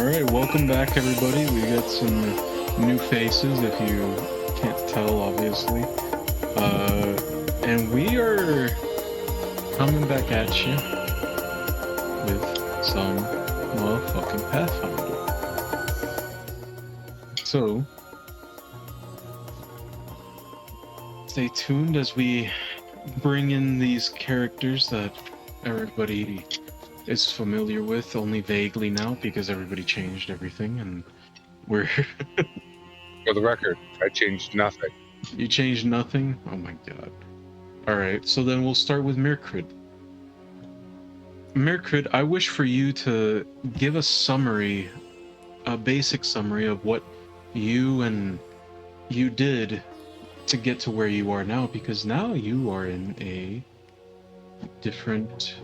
Alright, welcome back everybody. We got some new faces if you can't tell, obviously. And we are coming back at you with some motherfucking Pathfinder. So, stay tuned as we bring in these characters that everybody is familiar with, only vaguely now because everybody changed everything and we're... For the record, I changed nothing. You changed nothing? Oh my god. Alright, so then we'll start with Myrkrid. Myrkrid, I wish for you to give a summary, a basic summary of what you did to get to where you are now, because now you are in a different,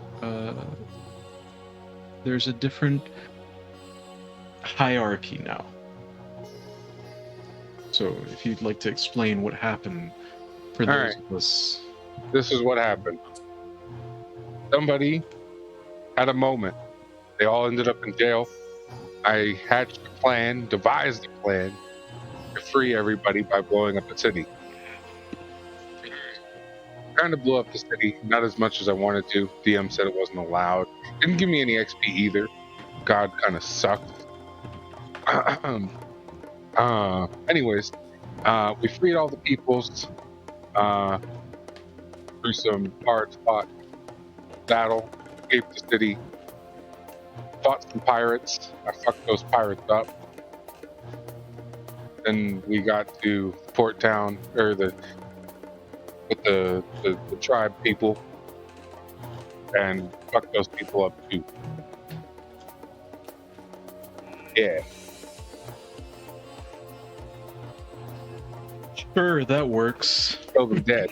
there's a different hierarchy now. So if you'd like to explain what happened for those of us. This is what happened. Somebody had a moment. They all ended up in jail. I hatched a plan, devised a plan to free everybody by blowing up the city. Kind of blew up the city, not as much as I wanted to. DM said it wasn't allowed. Didn't give me any XP either. God kind of sucked. Anyways, we freed all the peoples through some hard-fought battle, escaped the city, fought some pirates. I fucked those pirates up. Then we got to Port Town, or the tribe people, and fucked those people up too. Yeah. Sure, that works. Killed them dead.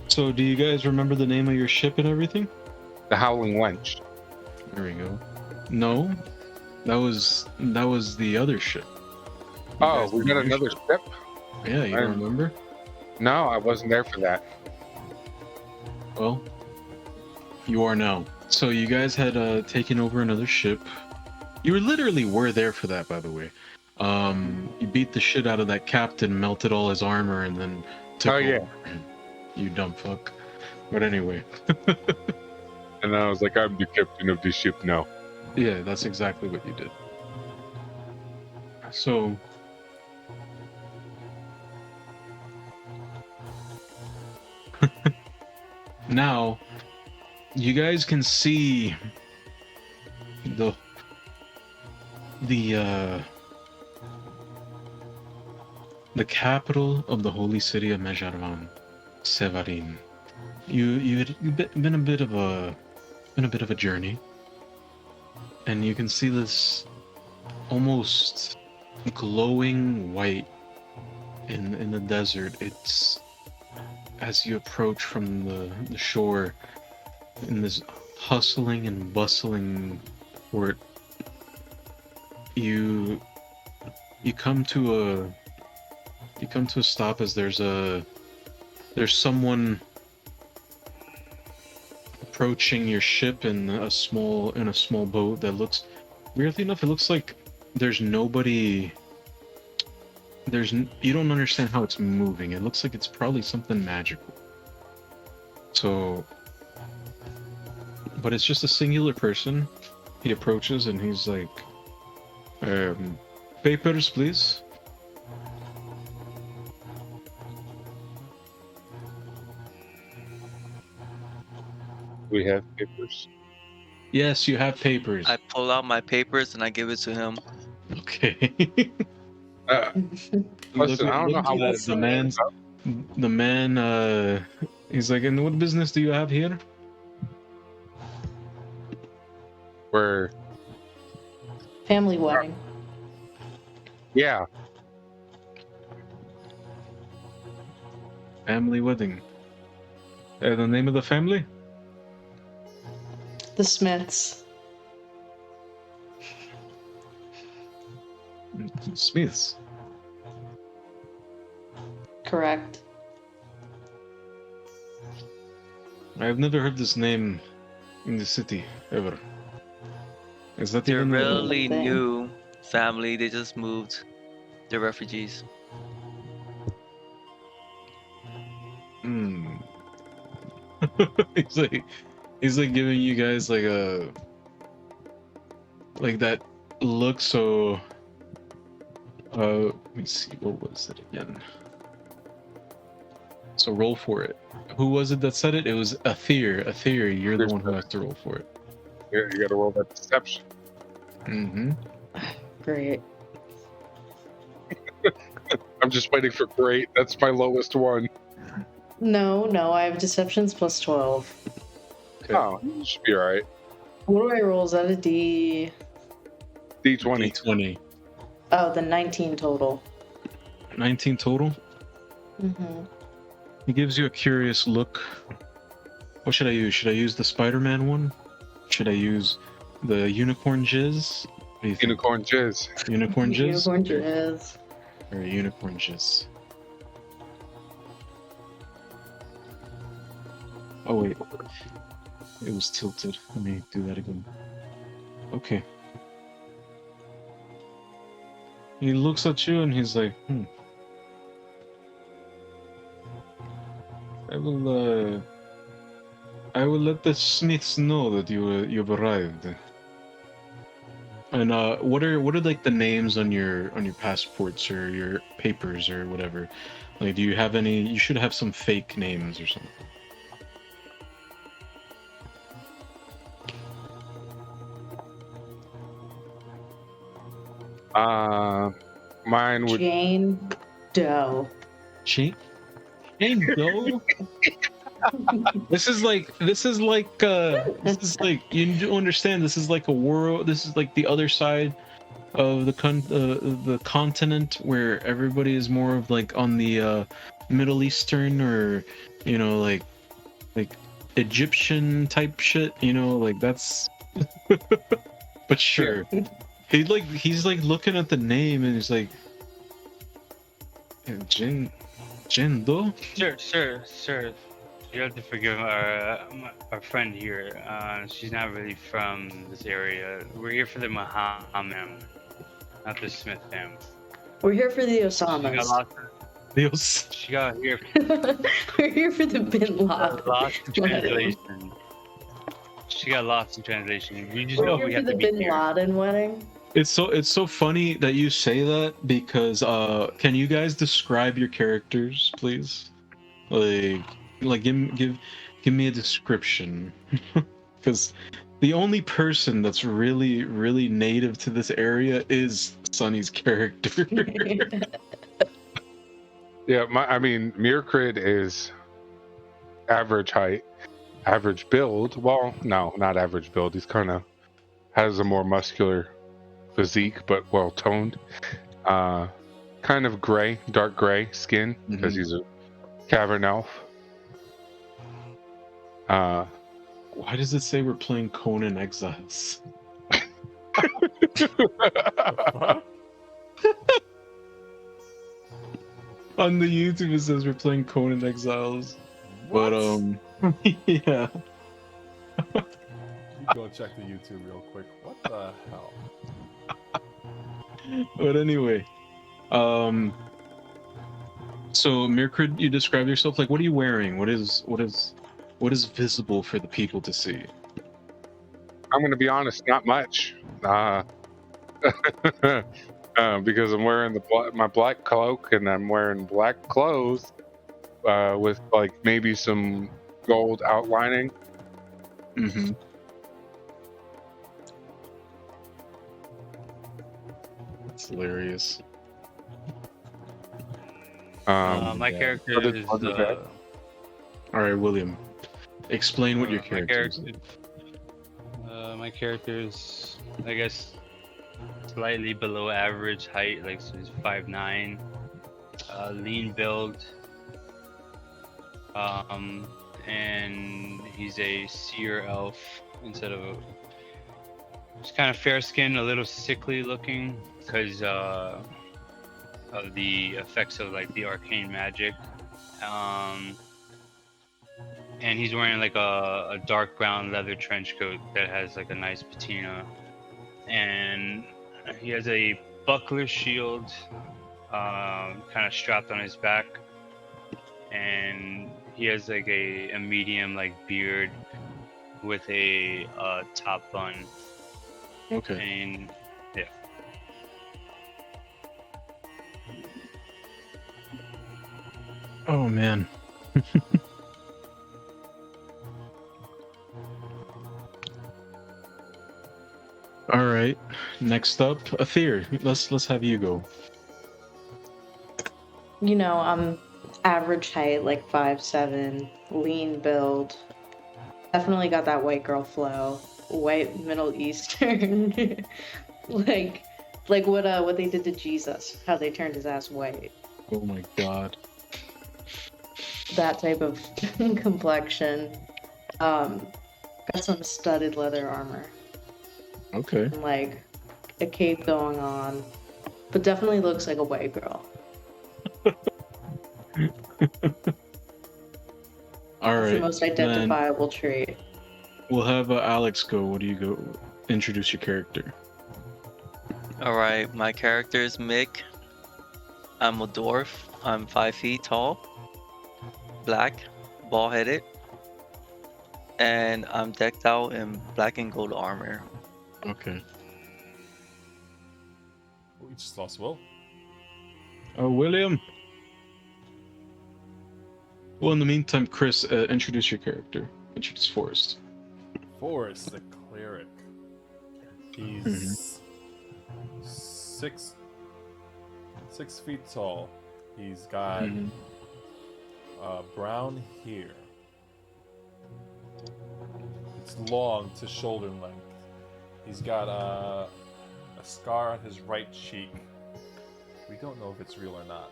So do you guys remember the name of your ship and everything? The Howling Wench. There we go. No, that was the other ship. Oh, we got another ship? Yeah, you don't remember? No, I wasn't there for that. Well, you are now. So you guys had taken over another ship. You literally were there for that, by the way. You beat the shit out of that captain, melted all his armor, and then took over. Yeah. You dumb fuck. But anyway. And I was like, I'm the captain of this ship now. Yeah, that's exactly what you did. So... now, you guys can see the capital of the holy city of Myrkrid, Sevarin. You've been a bit of a journey, and you can see this almost glowing white in the desert. It's as you approach from the shore in this hustling and bustling port. You come to a stop as there's someone approaching your ship in a small boat that looks, weirdly enough, it looks like there's nobody. You don't understand how it's moving. It looks like it's probably something magical. So, but it's just a singular person. He approaches and he's like, papers, please. We have papers. Yes, you have papers. I pull out my papers and I give it to him. Okay. Listen, I don't know how the man, he's like, and what business do you have here? We're Family wedding. yeah. Family wedding. The name of the family? The Smiths. Smiths. Correct. I've never heard this name in the city, ever. Is that They're even really thing. new family. They just moved. They're refugees. Hmm. he's like giving you guys like that look. So let me see, what was it again? So roll for it. Who was it that said it? It was Aether. You're the one who has to roll for it. You gotta roll that deception. Mm-hmm. Great. I'm just waiting for great. That's my lowest one. No, I have deceptions plus 12. Okay. Oh, you should be alright. What do I roll? Is that a D? D20. D20. Oh, the 19 total. 19 total. Mm-hmm. He gives you a curious look. What should I use? Should I use the Spider-Man one? Should I use the unicorn jizz? What do you think? Unicorn jizz. Unicorn jizz? Unicorn jizz. Or unicorn jizz? Oh wait, it was tilted. Let me do that again. Okay. He looks at you and he's like, I will let the Smiths know that you've arrived. And what are like the names on your passports or your papers or whatever? Like, do you have any? You should have some fake names or something. Mine would. Jane Doe. Jane Doe. This is like you do understand. This is like a world. This is like the other side of the continent where everybody is more of like on the Middle Eastern or like Egyptian type shit. Like that's. But sure, he's like looking at the name and he's like, Jin Do. Sir. You have to forgive our friend here. She's not really from this area. We're here for the Muhammad, not the Smith family. We're here for the She got Osamas. lost. Dios. She got here. We're here for the Bin Laden. Lost in translation. She got lost in translation. We just know We're we here have for to the be Bin here. Laden wedding. It's so funny that you say that because can you guys describe your characters, please? Like give me a description. Because the only person that's really native to this area is Sunny's character. Yeah, I mean, Myrkrid is average height, average build. Well, no, not average build. He's kind of has a more muscular physique, but well toned. Kind of gray, dark gray skin because he's a cavern elf. Why does it say we're playing Conan Exiles? On the YouTube it says we're playing Conan Exiles. What? But yeah. Go check the YouTube real quick. What the hell? But anyway, so Myrkrid, you describe yourself like, what are you wearing? What is visible for the people to see? I'm going to be honest, not much. Because I'm wearing my black cloak and I'm wearing black clothes with like maybe some gold outlining. Mm-hmm. That's hilarious. My yeah. character What is- is what is that? All right, William, explain what your character is. My character is, I guess, slightly below average height, like so he's 5'9", lean build, and he's a seer elf instead of he's kind of fair skinned, a little sickly looking because of the effects of like the arcane magic. And he's wearing like a dark brown leather trench coat that has like a nice patina and he has a buckler shield, kind of strapped on his back, and he has like a medium like beard with a top bun, Okay. and yeah. Oh man. All right. Next up, Aether. Let's have you go. You know, I'm average height, like 5'7", lean build. Definitely got that white girl flow. White Middle Eastern. like what they did to Jesus, how they turned his ass white. Oh my god. That type of complexion. Got some studded leather armor. Okay. And like a cape going on. But definitely looks like a white girl. All That's the right. most identifiable trait. We'll have Alex go. What do you go? Introduce your character. All right, my character is Mick. I'm a dwarf. I'm 5 feet tall, black, bald-headed, and I'm decked out in black and gold armor. Okay. We just lost Will. Oh, William. Well, in the meantime, Chris, introduce your character. Introduce Forrest. Forrest, the cleric. He's 6 feet tall. He's got brown hair. It's long to shoulder length. He's got a scar on his right cheek. We don't know if it's real or not.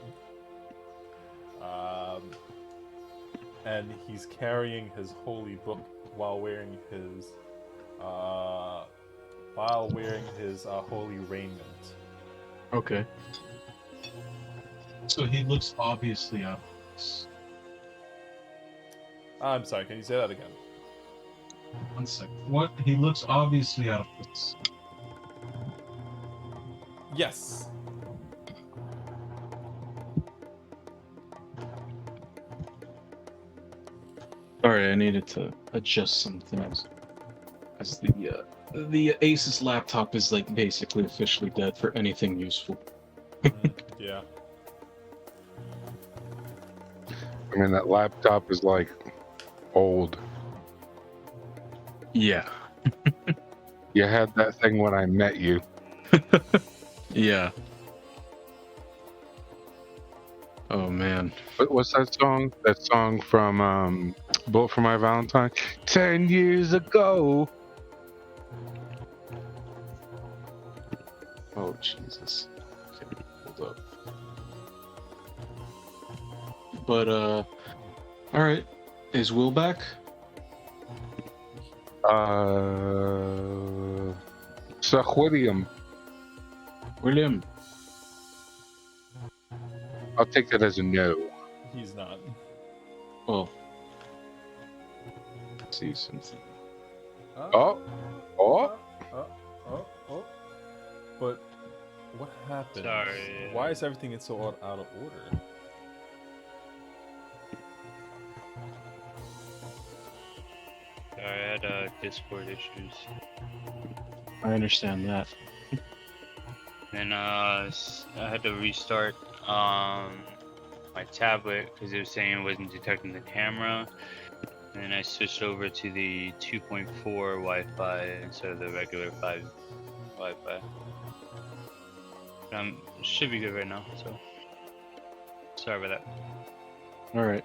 And he's carrying his holy book while wearing his holy raiment. Okay. So he looks obviously out of place. I'm sorry, can you say that again? 1 second. What? He looks obviously out of place. Yes. Sorry, I needed to adjust some things. As the Asus laptop is like basically officially dead for anything useful. Yeah. I mean, that laptop is like old. Yeah. You had that thing when I met you. Yeah. Oh man. What's that song? That song from Bullet for My Valentine? 10 years ago. Oh Jesus. Okay, hold up. But all right. Is Will back? Sir William. William. I'll take that as a no. He's not. Well. Let's see something. Oh. But what happened? Sorry. Why is everything so out of order? Sorry, I had Discord issues. I understand that. And I had to restart my tablet because it was saying it wasn't detecting the camera. And then I switched over to the 2.4 Wi-Fi instead of the regular 5 Wi-Fi. Should be good right now, so sorry about that. All right.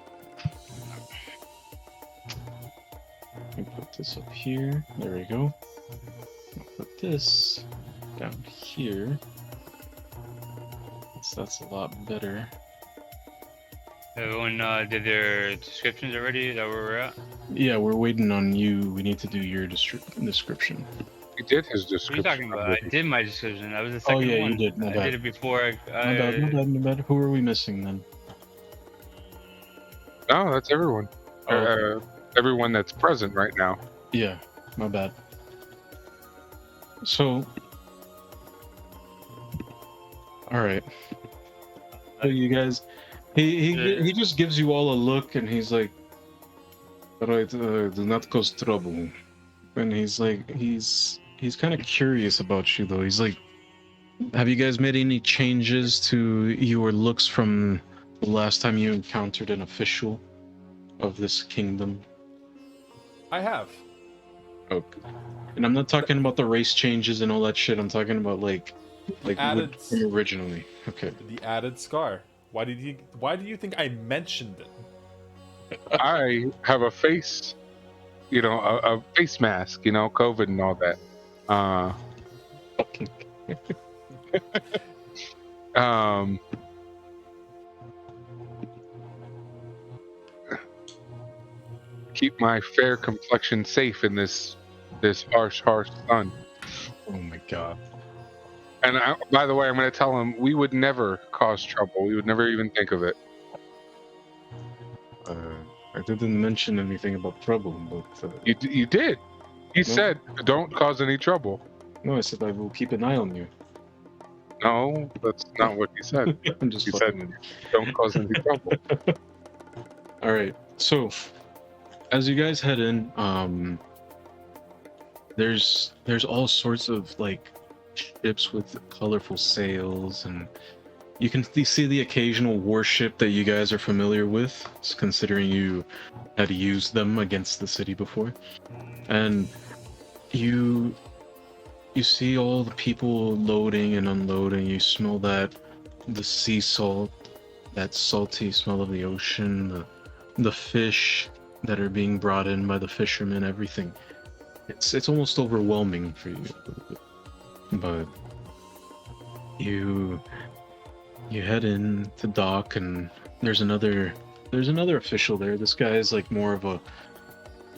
Let me put this up here. There we go. I'll put this down here. So that's a lot better. Everyone did their descriptions already? Is that where we're at? Yeah, we're waiting on you. We need to do your description. He did his What are you description. talking about? I already. did my description. That was the Oh second yeah, one. you did. My I bad. did it before. My bad. Who are we missing then? No, that's everyone. Oh, Everyone that's present right now. yeah, my bad. So, All right. So you guys, he just gives you all a look, and he's like, "All right, do not cause trouble." And he's like, he's kind of curious about you, though. He's like, "Have you guys made any changes to your looks from the last time you encountered an official of this kingdom?" I have. Okay. And I'm not talking about the race changes and all that shit. I'm talking about like Added originally. Okay. the added scar. Why do you think I mentioned it? I have a face, a face mask, COVID and all that. Fucking. Um, keep my fair complexion safe in this harsh sun. Oh my god. And by the way, I'm going to tell him we would never cause trouble. We would never even think of it. I didn't mention anything about trouble, but You did. He said, "Don't cause any trouble." no, I said I will keep an eye on you. No, that's not what he said. I'm just He fucking said, with you. "Don't cause any trouble." All right. So, as you guys head in, there's all sorts of like ships with colorful sails, and you can see the occasional warship that you guys are familiar with, considering you had used them against the city before. And you see all the people loading and unloading. You smell the sea salt, that salty smell of the ocean, the fish that are being brought in by the fishermen, everything. It's almost overwhelming for you. But you head in to dock, and there's another official there. This guy is like more of a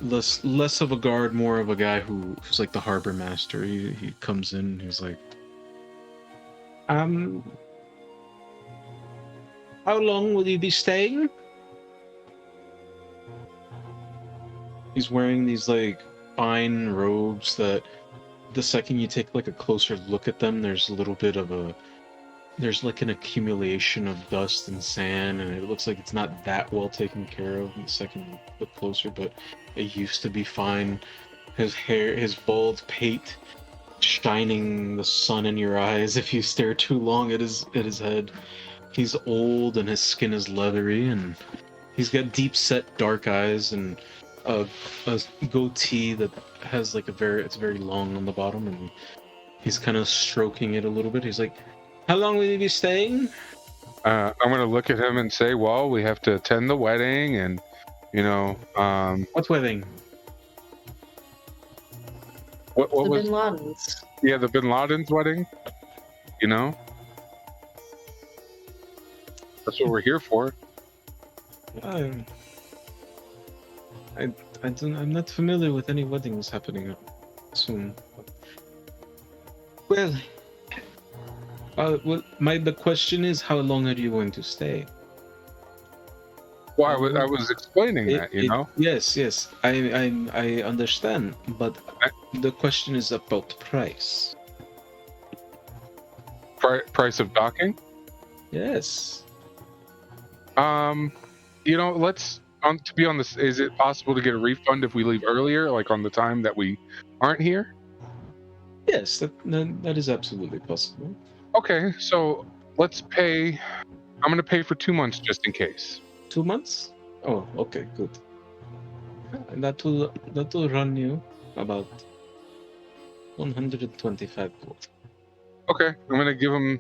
less of a guard, more of a guy who's like the harbor master. He comes in, he's like, how long will you be staying? He's wearing these like fine robes that the second you take like a closer look at them, there's a little bit of there's like an accumulation of dust and sand, and it looks like it's not that well taken care of the second you look closer, but it used to be fine. His hair, his bald pate, shining the sun in your eyes if you stare too long at his head. He's old and his skin is leathery, and he's got deep set dark eyes and a goatee that has like it's very long on the bottom, and he's kind of stroking it a little bit. He's like, how long will you be staying? I'm going to look at him and say, well, we have to attend the wedding, and What wedding? what The was Bin Ladens. the Bin Laden's wedding? That's what we're here for. I'm not familiar with any weddings happening soon. Well, the question is, how long are you going to stay? Well, I was explaining that, Yes, I understand, but the question is about price. Price of docking. Yes. Let's to be on this. Is it possible to get a refund if we leave earlier, like on the time that we aren't here? Yes, that is absolutely possible. Okay, so let's pay. I'm gonna pay for 2 months just in case. 2 months? Oh, okay, good. That will run you about 125 gold. Okay, I'm gonna give him.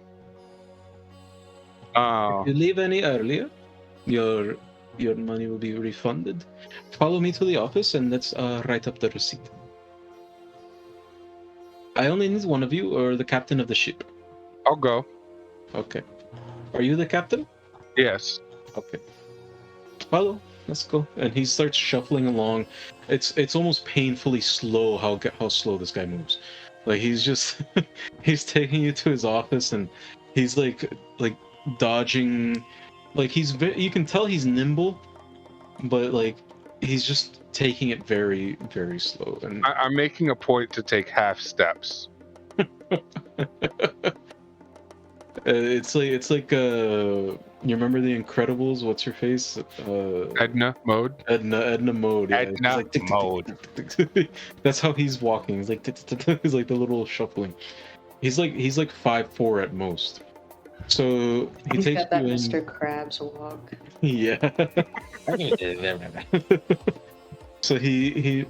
If you leave any earlier, your money will be refunded. Follow me to the office and let's write up the receipt. I only need one of you, or the captain of the ship. I'll go. Okay. Are you the captain? Yes. Okay. Follow. Let's go. And he starts shuffling along. It's almost painfully slow how slow this guy moves. Like he's just he's taking you to his office, and he's like dodging. Like you can tell he's nimble, but like he's just taking it very, very slow. And I'm making a point to take half steps. It's like you remember the Incredibles? What's her face? Edna mode. Edna mode. Yeah. Edna He's like, tick, tick, mode. tick, tick, tick. That's how he's walking. He's like tick, tick, tick, tick. He's like the little shuffling. He's like 5'4" at most. So he He's takes got that you in. Mr. Krabs walk. Yeah. So he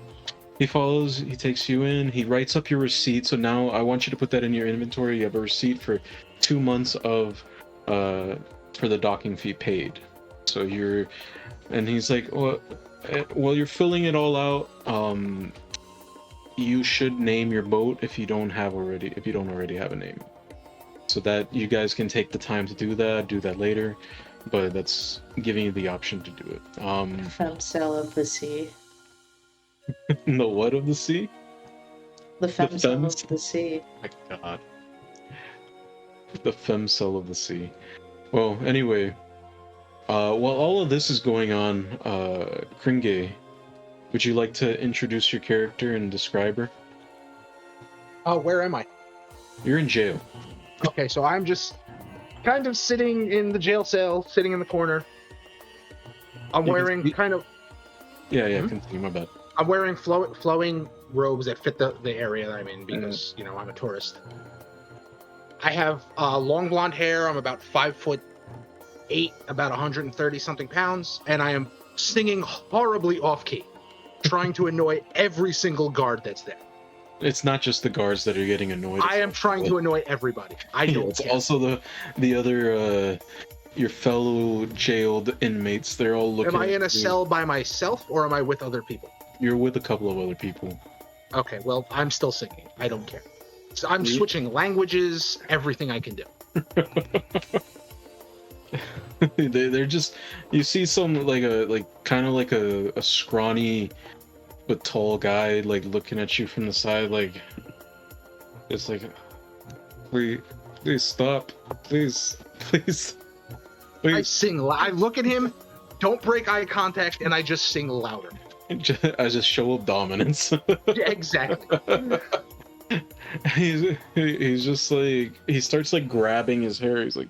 follows. He takes you in. He writes up your receipt. So now I want you to put that in your inventory. You have a receipt for 2 months of for the docking fee paid. So you're, and he's like, well, while you're filling it all out, you should name your boat if you don't already have a name, so that you guys can take the time to do that later, but that's giving you the option to do it. Femcell of the sea. The what of the sea? The Femcell fems? of the sea. My God. The femcell of the sea. Well, anyway, while all of this is going on, Kringe, would you like to introduce your character and describe her? Oh, where am I? You're in jail. Okay, so I'm just kind of sitting in the jail cell, sitting in the corner. I'm You can wearing see- kind of, Yeah, Hmm? continue, my bad. I'm wearing flowing robes that fit the area that I'm in because, you know, I'm a tourist. I have long blonde hair. I'm about 5'8", about 130 something pounds, and I am singing horribly off key, trying to annoy every single guard that's there. It's not just the guards that are getting annoyed. I am trying to annoy everybody. I don't It's care. also the other your fellow jailed inmates. They're all looking. Am I in a at you. cell by myself or am I with other people? You're with a couple of other people. Okay, well, I'm still singing. I don't care. So I'm You- switching languages, everything I can do. They're just, you see some kind of like a scrawny but tall guy like looking at you from the side, like it's like, please stop, please. I sing. I look at him, don't break eye contact, and I just sing louder. I just show up dominance. Yeah, exactly. he's just like, he starts like grabbing his hair. He's like,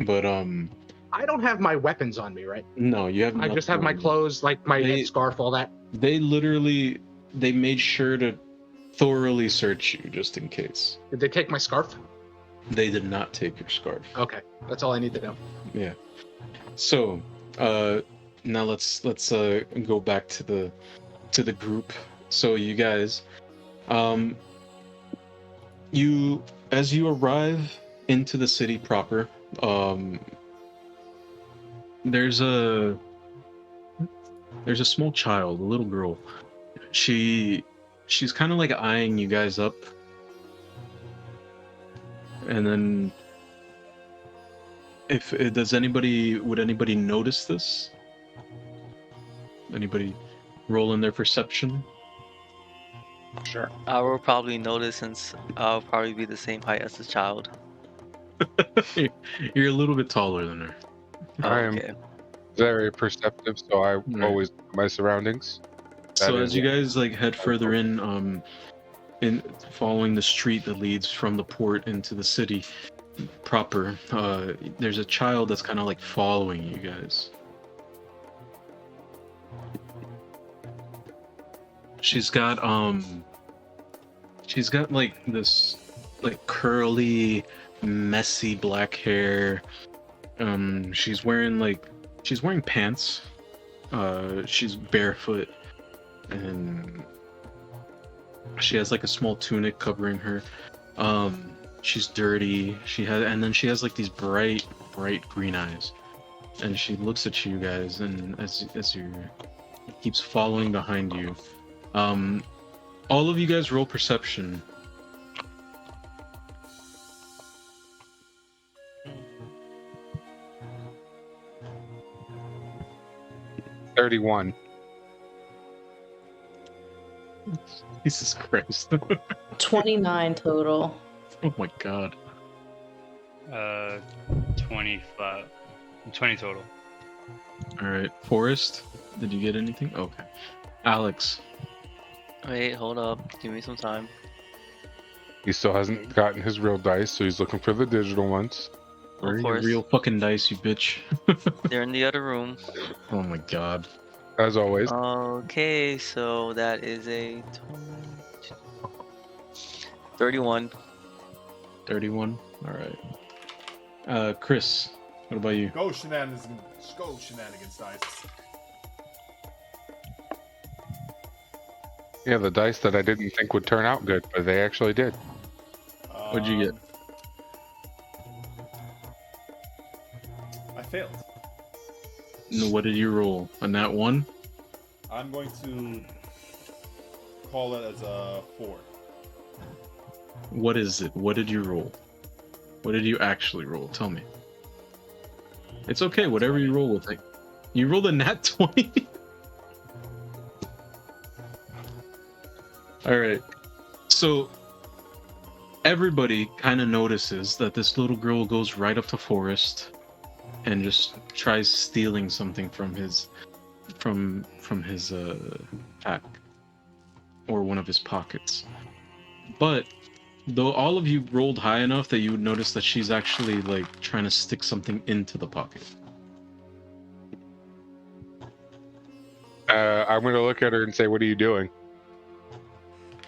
but I don't have my weapons on me, right? no, you have. I just have my nothing. clothes, like my They- scarf, all that. They literally, they made sure to thoroughly search you just in case. Did they take my scarf? They did not take your scarf. Okay, that's all I need to know. Yeah. So, now let's go back to the group. So you guys, as you arrive into the city proper, there's a small child, a little girl. She's kind of like eyeing you guys up, and then would anybody notice this? Anybody roll in their perception? Sure. I will probably notice since I'll probably be the same height as the child. You're a little bit taller than her. I am Okay. very perceptive, so I Right. always know my surroundings. So That as is- you guys like head further in following the street that leads from the port into the city proper, there's a child that's kind of like following you guys. She's got like this like curly, messy black hair. She's wearing pants. She's barefoot, and she has like a small tunic covering her. She's dirty. She has like these bright green eyes, and she looks at you guys, and as you keeps following behind you. All of you guys roll perception. $31. Jesus Christ. 29 total. Oh my God. 25, 20 total. All right, Forrest, did you get anything? Okay. Alex. Wait, hold up. Give me some time. He still hasn't gotten his real dice, so he's looking for the digital ones. Where are Of your course. real fucking dice, you bitch? They're in the other room. Oh my god. As always. Okay, so that is a 31. 31. All right. Chris, what about you? Go shenanigans dice. Yeah, the dice that I didn't think would turn out good, but they actually did. What'd you get? I failed. No, what did you roll? On that one? I'm going to call it as a 4. What is it? What did you roll? What did you actually roll? Tell me. It's okay, whatever you roll with it. You rolled a nat 20? Alright. So everybody kind of notices that this little girl goes right up to Forrest and just tries stealing something from his pack or one of his pockets. But though all of you rolled high enough that you would notice that she's actually like trying to stick something into the pocket. I'm going to look at her and say, "What are you doing?"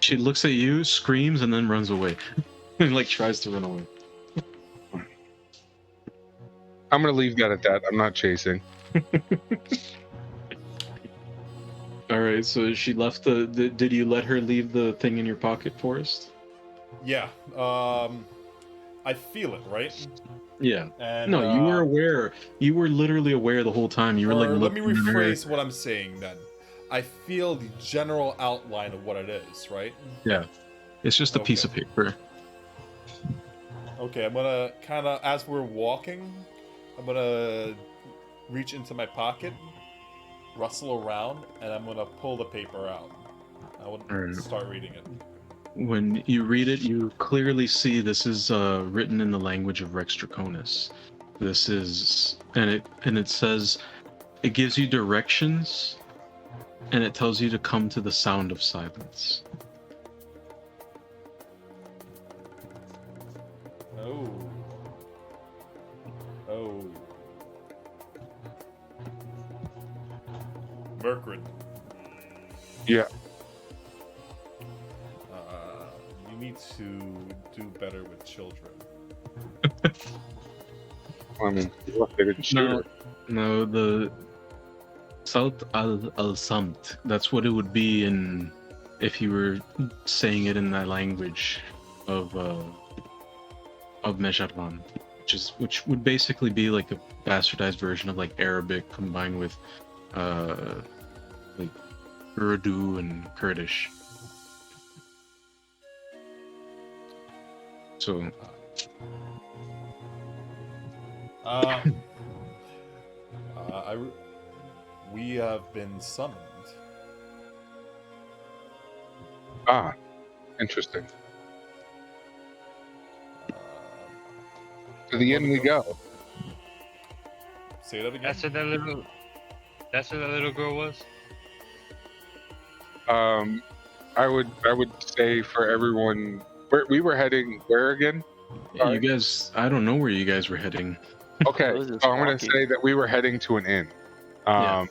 She looks at you, screams, and then runs away. And like tries to run away. I'm going to leave that at that. I'm not chasing. Alright, so she left did you let her leave the thing in your pocket, Forrest? Yeah. I feel it, right? Yeah. And, No, you were aware. You were literally aware the whole time. You were like, let me looking at her. rephrase what I'm saying then. I feel the general outline of what it is, right? Yeah. It's just a piece of paper. Okay, I'm gonna kind of, as we're walking, I'm gonna reach into my pocket, rustle around, and I'm gonna pull the paper out. I want to start reading it. When you read it, you clearly see this is written in the language of Rex Draconis. This is, and it says, it gives you directions, and it tells you to come to the sound of silence. Oh. Myrkrid. Yeah. You need to do better with children. I mean, look, they didn't shoot her. No, the Salt al Samt. That's what it would be in if you were saying it in that language of Mejarvan, which would basically be like a bastardized version of like Arabic combined with like Urdu and Kurdish. So we have been summoned. Ah, interesting. To the end we go. Say that again. That's what that little girl was. I would say for everyone, we were heading where again? yeah, you guys, I don't know where you guys were heading. Okay, was just so I'm gonna walking. say that we were heading to an inn. Yeah.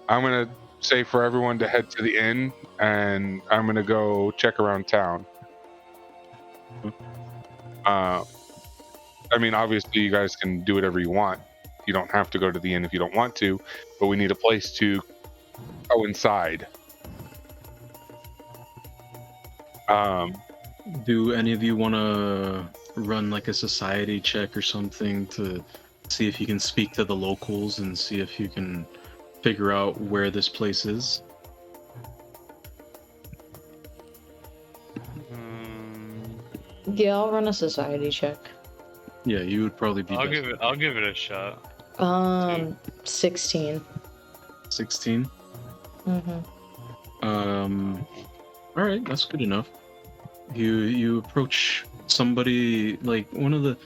I'm gonna say for everyone to head to the inn, and I'm gonna go check around town. I mean, obviously, you guys can do whatever you want. You don't have to go to the inn if you don't want to, but we need a place to go inside. Do any of you want to run like a society check or something to see if you can speak to the locals and see if you can figure out where this place is? Yeah, I'll run a society check. Yeah, you would probably be. I'll give it a shot. 16. 16. Mm-hmm. All right, that's good enough. You approach somebody like one of the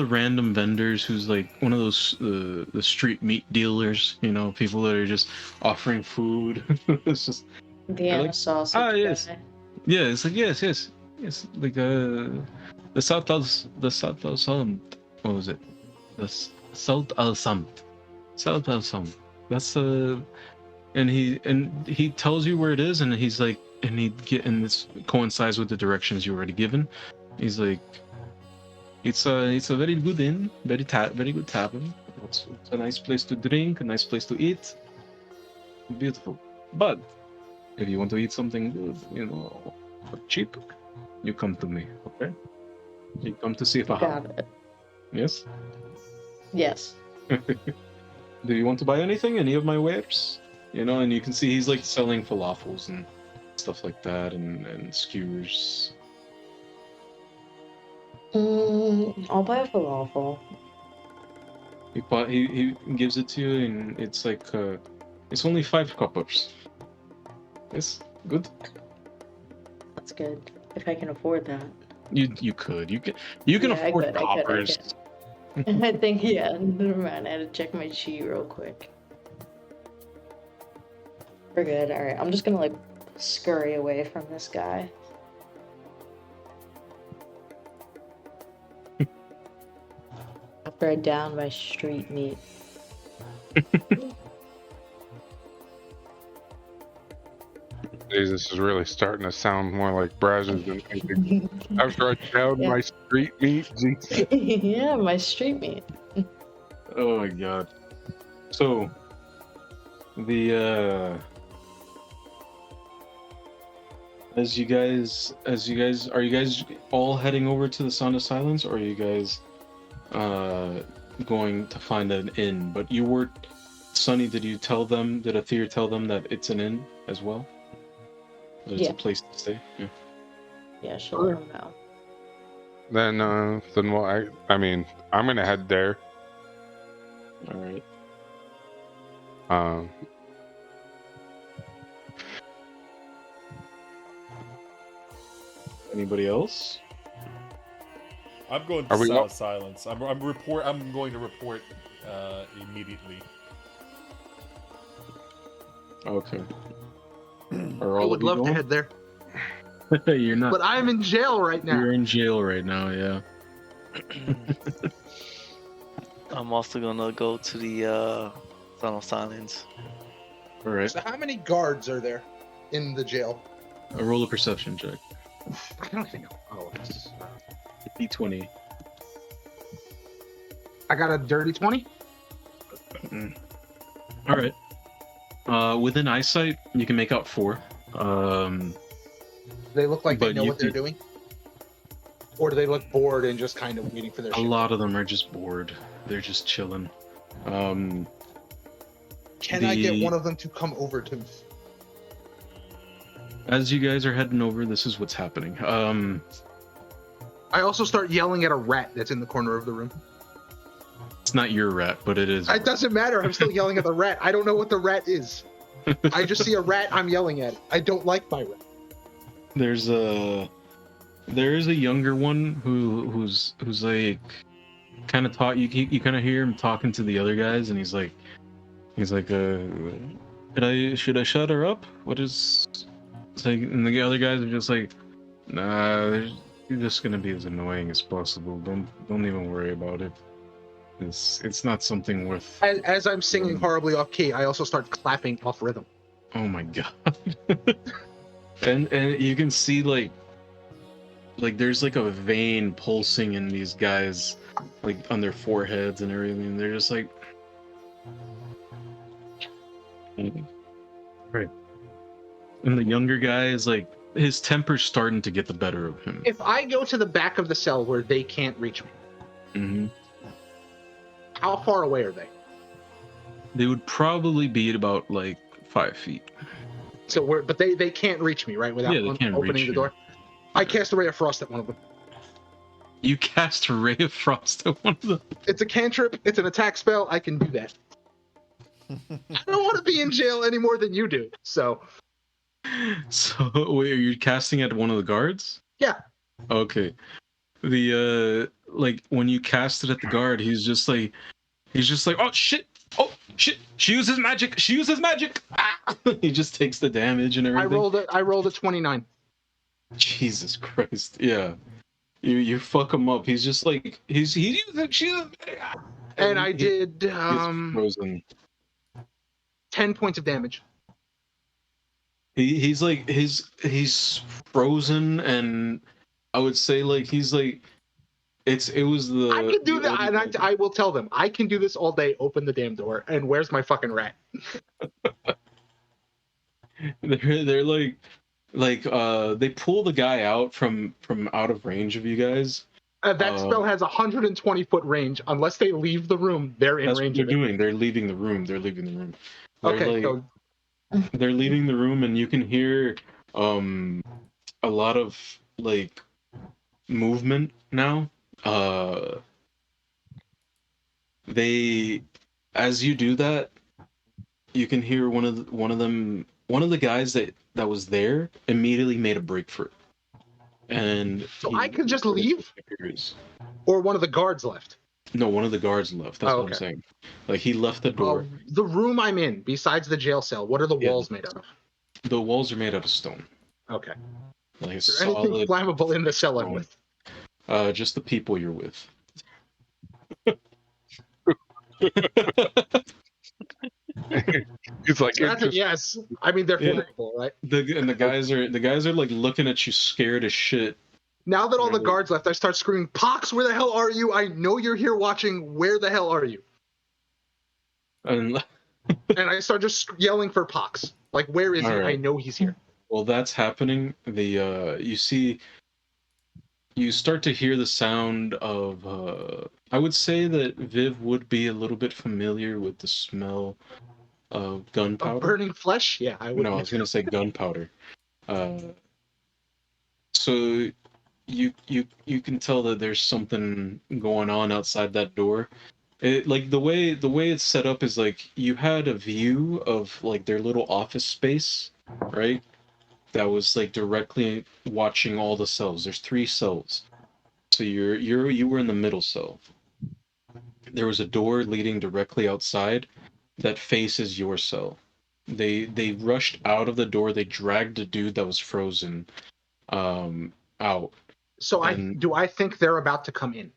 random vendors who's like one of those the street meat dealers, you know, people that are just offering food. It's just Vienna like, sausage. yes. guy. Yeah, it's like yes. it's like the South al Samt. What was it? South al Samt. South al Samt. That's and he tells you where it is, and he's like, and this coincides with the directions you already given. He's like, it's a very good inn, very good tavern. It's a nice place to drink, a nice place to eat. Beautiful. But if you want to eat something good, cheap, you come to me, okay? You come to see if I have. Got it. Yes? Yes. Do you want to buy anything? Any of my wares? And you can see he's like selling falafels and stuff like that, and skewers. I'll buy a falafel. He gives it to you, and it's like it's only 5 coppers. Yes, good. That's good. If I can afford that. You can Yeah, afford coppers. I think, yeah, never mind. I had to check my sheet real quick. We're good. Alright, I'm just gonna, like, scurry away from this guy. After I down my street meat. Jesus is really starting to sound more like Brazzers than anything. After I down my street meat, Jesus. Yeah, my street meat. Oh my god. So the as you guys are you guys all heading over to the Sound of Silence, or are you guys going to find an inn? But you were, Sonny, did Athir tell them that it's an inn as well? That it's a place to stay? Yeah. Yeah, she'll let him know. Then what? I mean, I'm gonna head there. All right. Anybody else? I'm going to Sound of Silence. I'm going to report immediately. Okay. I would love to head there, You're not. but I'm in jail right now. You're in jail right now. Yeah. I'm also gonna go to the Sound of Silence. All right. So how many guards are there in the jail? A roll a perception check. I don't think. Oh, it's, D20. I got a dirty 20. All right. Within eyesight, you can make out 4. They look like they But know you what they're could- doing, or do they look bored and just kind of waiting for their A shit? lot of them are just bored. They're just chilling. Can I get one of them to come over to me? As you guys are heading over, this is what's happening. I also start yelling at a rat that's in the corner of the room. It's not your rat, but it is. It doesn't matter. I'm still yelling at the rat. I don't know what the rat is. I just see a rat. I'm yelling at it. I don't like my rat. There is a younger one who's like kind of taught you kind of hear him talking to the other guys, and he's like should I shut her up? What is it's like, and the other guys are just like, nah, you're just gonna be as annoying as possible. Don't even worry about it. It's not something worth. As I'm singing horribly off key, I also start clapping off rhythm. Oh my god. and you can see like there's like a vein pulsing in these guys, like on their foreheads and everything. They're just like, right. And the younger guy is like, his temper's starting to get the better of him. If I go to the back of the cell where they can't reach me, Mm-hmm. how far away are they? They would probably be at about like 5 feet. So but they can't reach me, right? Without Yeah, they can't opening reach the you. door. I cast a ray of frost at one of them. You cast a ray of frost at one of them. It's a cantrip. It's an attack spell. I can do that. I don't want to be in jail any more than you do. So So wait, are you casting at one of the guards? yeah, Okay. The like when you cast it at the guard, he's just like, oh shit, she uses magic. Ah! He just takes the damage and I everything. rolled a 29. Jesus Christ, yeah. You fuck him up. He's just like And I he did gets frozen. 10 points of damage. He's like he's frozen, and I would say like he's like it was the I can do the that, and I will tell them I can do this all day. Open the damn door, and where's my fucking rat? they're like they pull the guy out from out of range of you guys. That spell has 120-foot range. Unless they leave the room, they're in That's what range they're of it. doing. They're leaving the room. They're Okay, like so they're leaving the room, and you can hear a lot of like movement now. They as you do that, you can hear one of the guys that was there immediately made a break for it. And So I could just leave? disappears. or one of the guards left. No, one of the guards left. That's Oh, what I'm okay. saying. Like he left the door. The room I'm in, besides the jail cell, what are the Yeah. walls made out of? The walls are made out of stone. Okay. Like Is there anything solid flammable in the cell I'm stone. with? Just the people you're with. He's like, That's a yes. I mean, they're Yeah. flammable, right? The guys are like looking at you scared as shit. Now that all the Really? guards left, I start screaming, "Pox, where the hell are you? I know you're here watching. Where the hell are you?" And And I start just yelling for Pox. Like, where is he? All right. I know he's here. while that's happening, you start to hear the sound of I would say that Viv would be a little bit familiar with the smell of Of gunpowder. burning flesh? Yeah, I would. No, I was gonna say gunpowder. So you can tell that there's something going on outside that door. It like the way it's set up is like you had a view of like their little office space, right? That was like directly watching all the cells. There's 3 cells. So you were in the middle cell. There was a door leading directly outside that faces your cell. They rushed out of the door. They dragged a dude that was frozen out. So And- do I think they're about to come in?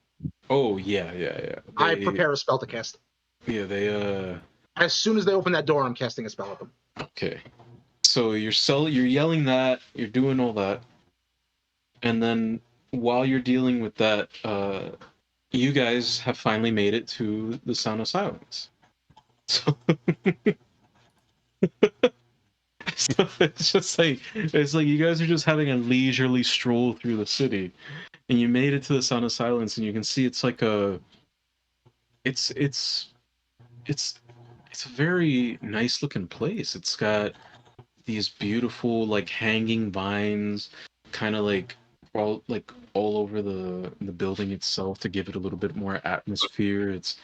Oh yeah. I prepare a spell to cast. Yeah, they As soon as they open that door, I'm casting a spell at them. okay. So you're yelling that, you're doing all that. And then while you're dealing with that, you guys have finally made it to the Sound of Silence. So, so it's like you guys are just having a leisurely stroll through the city, and you made it to the Sound of Silence, and you can see it's like it's a very nice looking place. It's got these beautiful like hanging vines, kind of like all over the building itself to give it a little bit more atmosphere. It's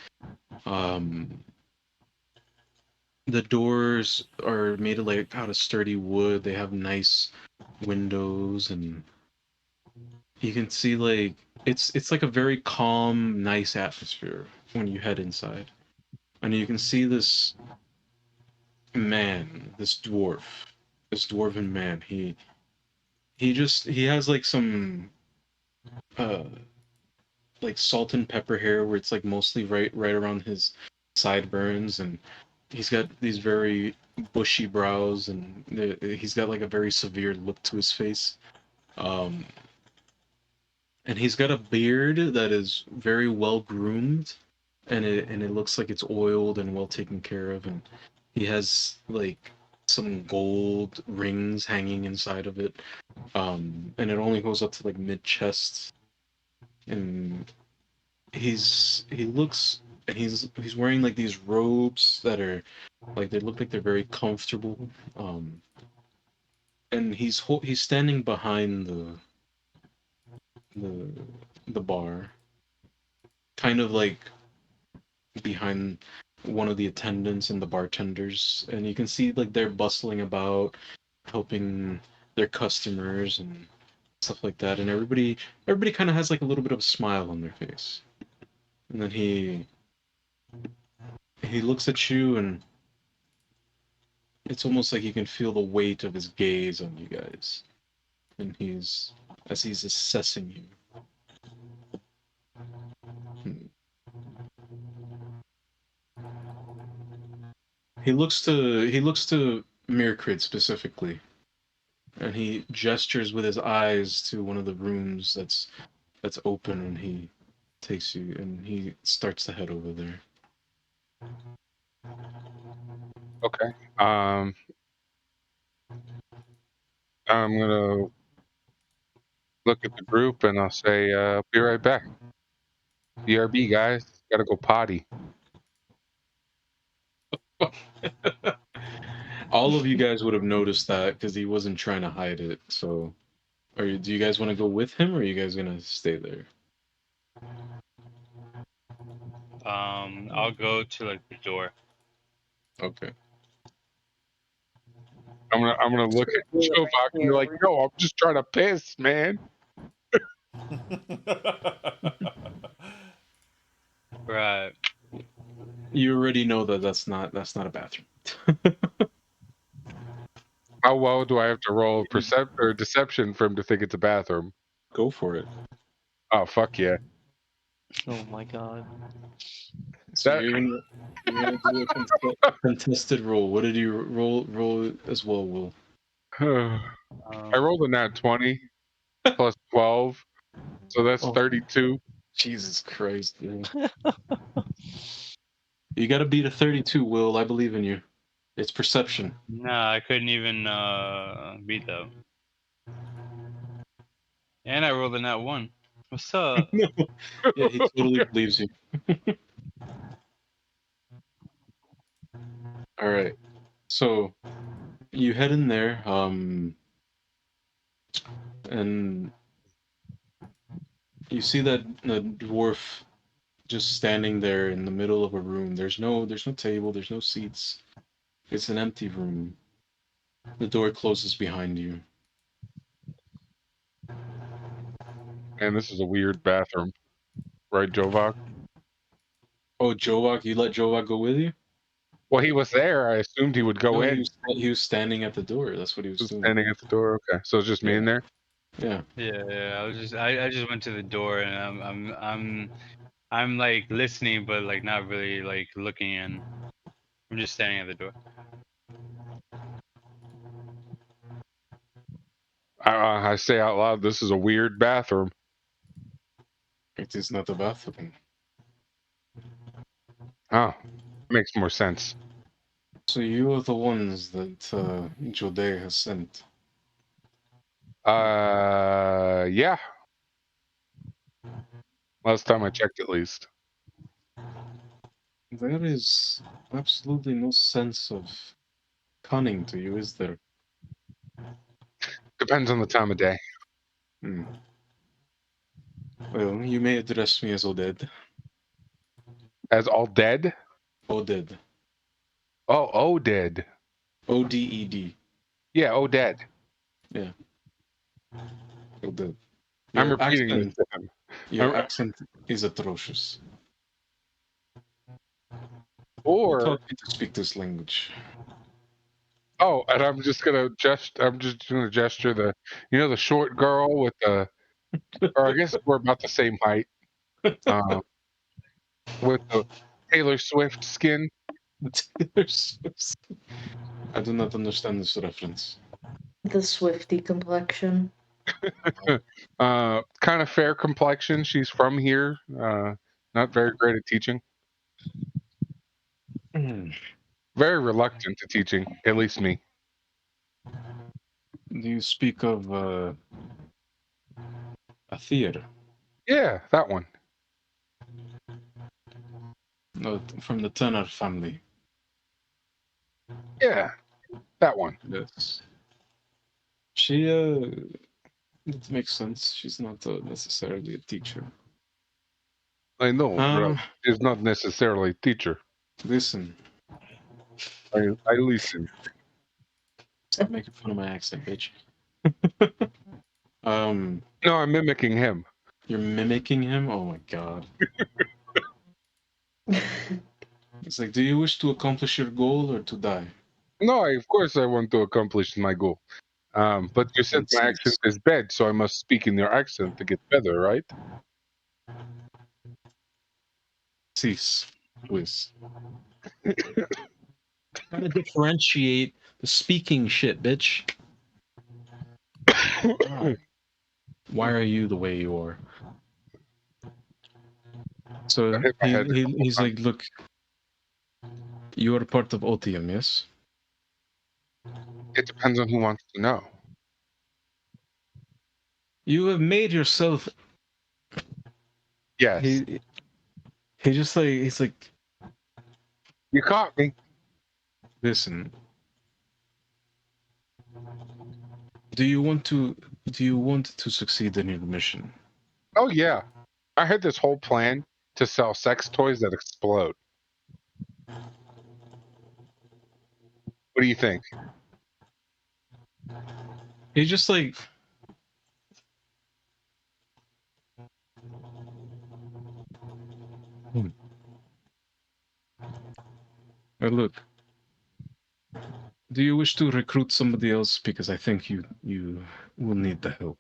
the doors are made of like out of sturdy wood. They have nice windows, and you can see like it's like a very calm, nice atmosphere when you head inside. And you can see this man, this dwarven man. He has like some like salt and pepper hair where it's like mostly right around his sideburns, and he's got these very bushy brows, and he's got like a very severe look to his face. And he's got a beard that is very well groomed, and it looks like it's oiled and well taken care of, and he has like some gold rings hanging inside of it, and it only goes up to like mid chest, and he's wearing like these robes that are like they look like they're very comfortable, and he's standing behind the bar, kind of like behind one of the attendants and the bartenders, and you can see like they're bustling about, helping their customers and stuff like that, and everybody kind of has like a little bit of a smile on their face. And then he looks at you, and it's almost like you can feel the weight of his gaze on you guys. and he's assessing you. He looks to Myrkrid specifically, and he gestures with his eyes to one of the rooms that's open, and he takes you, and he starts to head over there. Okay. I'm gonna look at the group and I'll say, "Be right back." BRB, guys. Gotta go potty. All of you guys would have noticed that because he wasn't trying to hide it. So, do you guys want to go with him, or are you guys gonna stay there? I'll go to like the door. Okay. I'm gonna look at Joe and be like, "Yo, I'm just trying to piss, man." Right. You already know that that's not a bathroom. How well do I have to roll deception for him to think it's a bathroom? Go for it. Oh, fuck yeah. Oh my god. So That- you're gonna do a contested roll. What did you roll as well, Will? I rolled a nat 20 plus 12, so that's Oh. 32. Jesus Christ, man. You gotta beat a 32, Will. I believe in you. It's perception. No, I couldn't even beat that. And I rolled a nat 1. What's up? No. Yeah, he totally believes you. All right. So you head in there, and you see that the dwarf just standing there in the middle of a room. There's no table, there's no seats. It's an empty room. The door closes behind you. Man, this is a weird bathroom. Right, Jovok? Oh, Jovak, you let Jovak go with you? Well, he was there. I assumed he would go No, in. he was standing at the door. That's what he was Just doing. standing at the door. Okay, so it's just me in there. Yeah. Yeah, I just went to the door and I'm like listening but like not really like looking in. I'm just standing at the door. I say out loud, "This is a weird bathroom." It is not a bathroom. Oh, makes more sense. So you are the ones that Jode has sent. Yeah. Last time I checked, at least. There is absolutely no sense of cunning to you, is there? Depends on the time of day. Hmm. Well, you may address me as Oded. As all dead? Oded. Oh, dead. Oded. Yeah, dead. Yeah. Oded. I'm repeating this to him. Your accent is atrocious. Or Taught me to speak this language. oh, and I'm just gonna gesture the the short girl with the or I guess we're about the same height. With the Taylor Swift skin. I do not understand this reference. The Swifty complexion. Kind of fair complexion. She's from here. Not very great at teaching. Very reluctant to teaching, at least me. Do you speak of Athir? Yeah, that one. No, from the Turner family. Yeah, that one. Yes. She, it makes sense. She's not necessarily a teacher. I know, but she's not necessarily a teacher. Listen. I listen. Stop making fun of my accent, bitch. No, I'm mimicking him. You're mimicking him? Oh my god. It's like, do you wish to accomplish your goal or to die? No, of course I want to accomplish my goal. But you said my accent is bad, so I must speak in your accent to get better, right? Cease, please. Gotta differentiate the speaking shit, bitch. Why are you the way you are? So I hit my head a couple he's times. like, look, you are part of Otium, yes? It depends on who wants to know. You have made yourself. Yes, He just like he's like, you caught me. listen. Do you want to succeed in your mission? Oh yeah, I had this whole plan to sell sex toys that explode. What do you think? He just like look. Do you wish to recruit somebody else? Because I think you will need the help,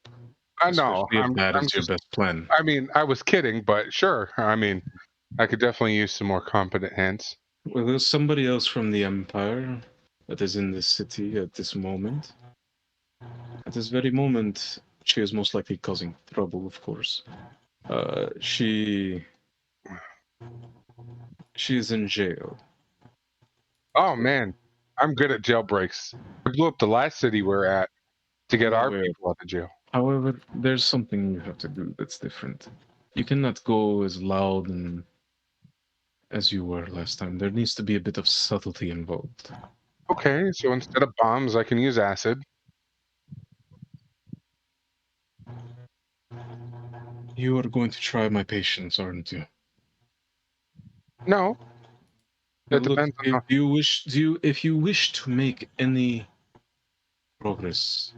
I know. especially if that I'm is your just. best plan. I mean, I was kidding, but sure. I mean, I could definitely use some more competent hands. Well, there's somebody else from the Empire that is in this city at this moment. At this very moment, she is most likely causing trouble, of course. She is in jail. Oh man, I'm good at jailbreaks. We blew up the last city we're at to get our Where- people out of jail. However, there's something you have to do that's different. You cannot go as loud and as you were last time. There needs to be a bit of subtlety involved. Okay, so instead of bombs, I can use acid. You are going to try my patience, aren't you? No, Now it look, depends on. if you wish to make any progress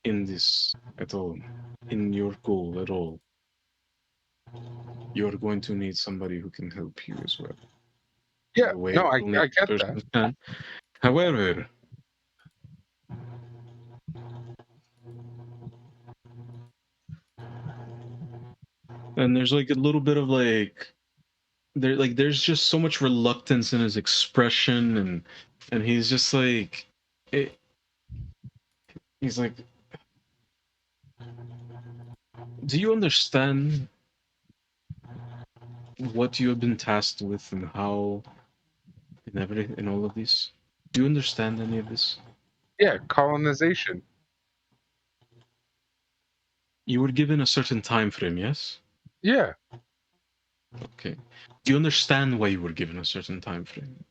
in this at all, in your goal at all, you're going to need somebody who can help you as well. Yeah, The way no, only I one get person that. can. However, and there's like a little bit of there's just so much reluctance in his expression, and he's just like he's like, do you understand what you have been tasked with and how in all of this? Do you understand any of this? Yeah, colonization. You were given a certain time frame, yes? Yeah, Okay. Do you understand why you were given a certain time frame?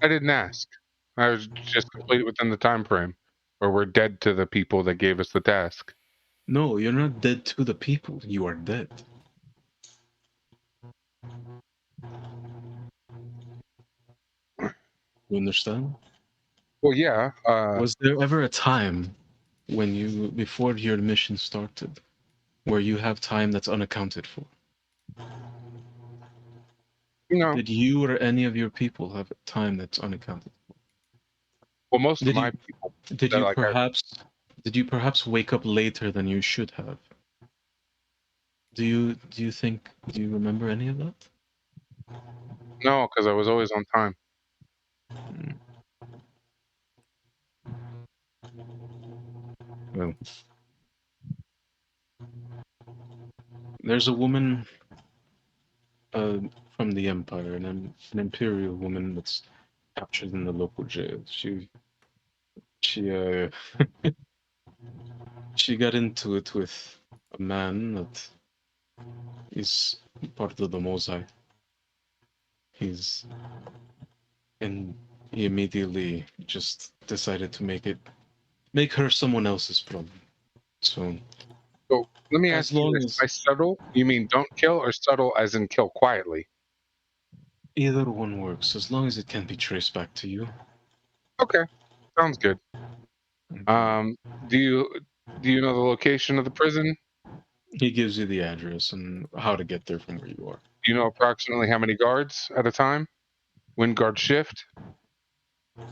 I didn't ask. I was just complete within the time frame, or we're dead to the people that gave us the task. No, you're not dead to the people. You are dead. You understand? Well, yeah. Was there ever a time when you, before your mission started, where you have time that's unaccounted for? No. Did you or any of your people have time that's unaccounted for? Well, most of Did my you people. did That you like perhaps wake up later than you should have? Do you remember any of that? No, because I was always on time. Well, there's a woman uh, from the Empire, an imperial woman that's captured in the local jail. She she got into it with a man that is part of the Mosai. He's and he immediately just decided to make her someone else's problem. So So let me as ask you long this: as by subtle, you mean don't kill, or subtle as in kill quietly? either one works, as long as it can be traced back to you. Okay, sounds good. Um, do you know the location of the prison? He gives you the address and how to get there from where you are. Do you know approximately how many guards at a time? When guards shift,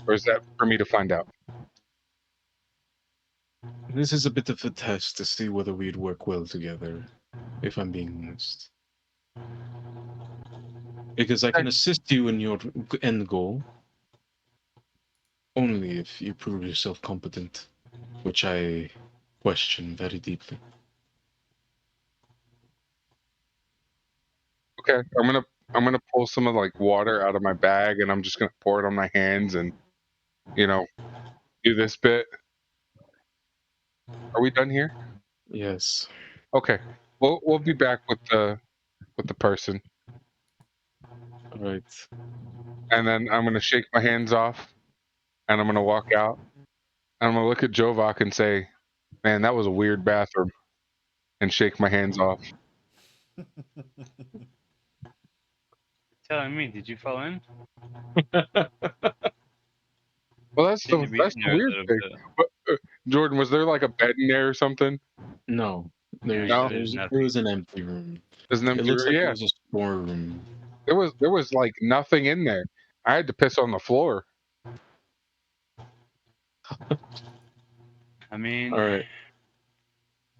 or is that for me to find out? This is a bit of a test to see whether we'd work well together, if I'm being honest. Because I can assist you in your end goal only if you prove yourself competent, which I question very deeply. Okay, I'm gonna pull some of like water out of my bag, and I'm just gonna pour it on my hands, and you know, do this bit. Are we done here? Yes. Okay, we'll be back with the person, All right. and then I'm gonna shake my hands off, and I'm gonna walk out, and I'm gonna look at Jovok and say, "Man, that was a weird bathroom," and shake my hands off. Telling me, did you fall in? Well, that's Did you the be that's in the there a weird little thing. bit? But, Jordan, was there like a bed in there or something? No, No. there's it nothing. was an empty room. There's an It empty looks room. like it Yeah, was a storeroom. there was like nothing in there. I had to piss on the floor. I mean, All right.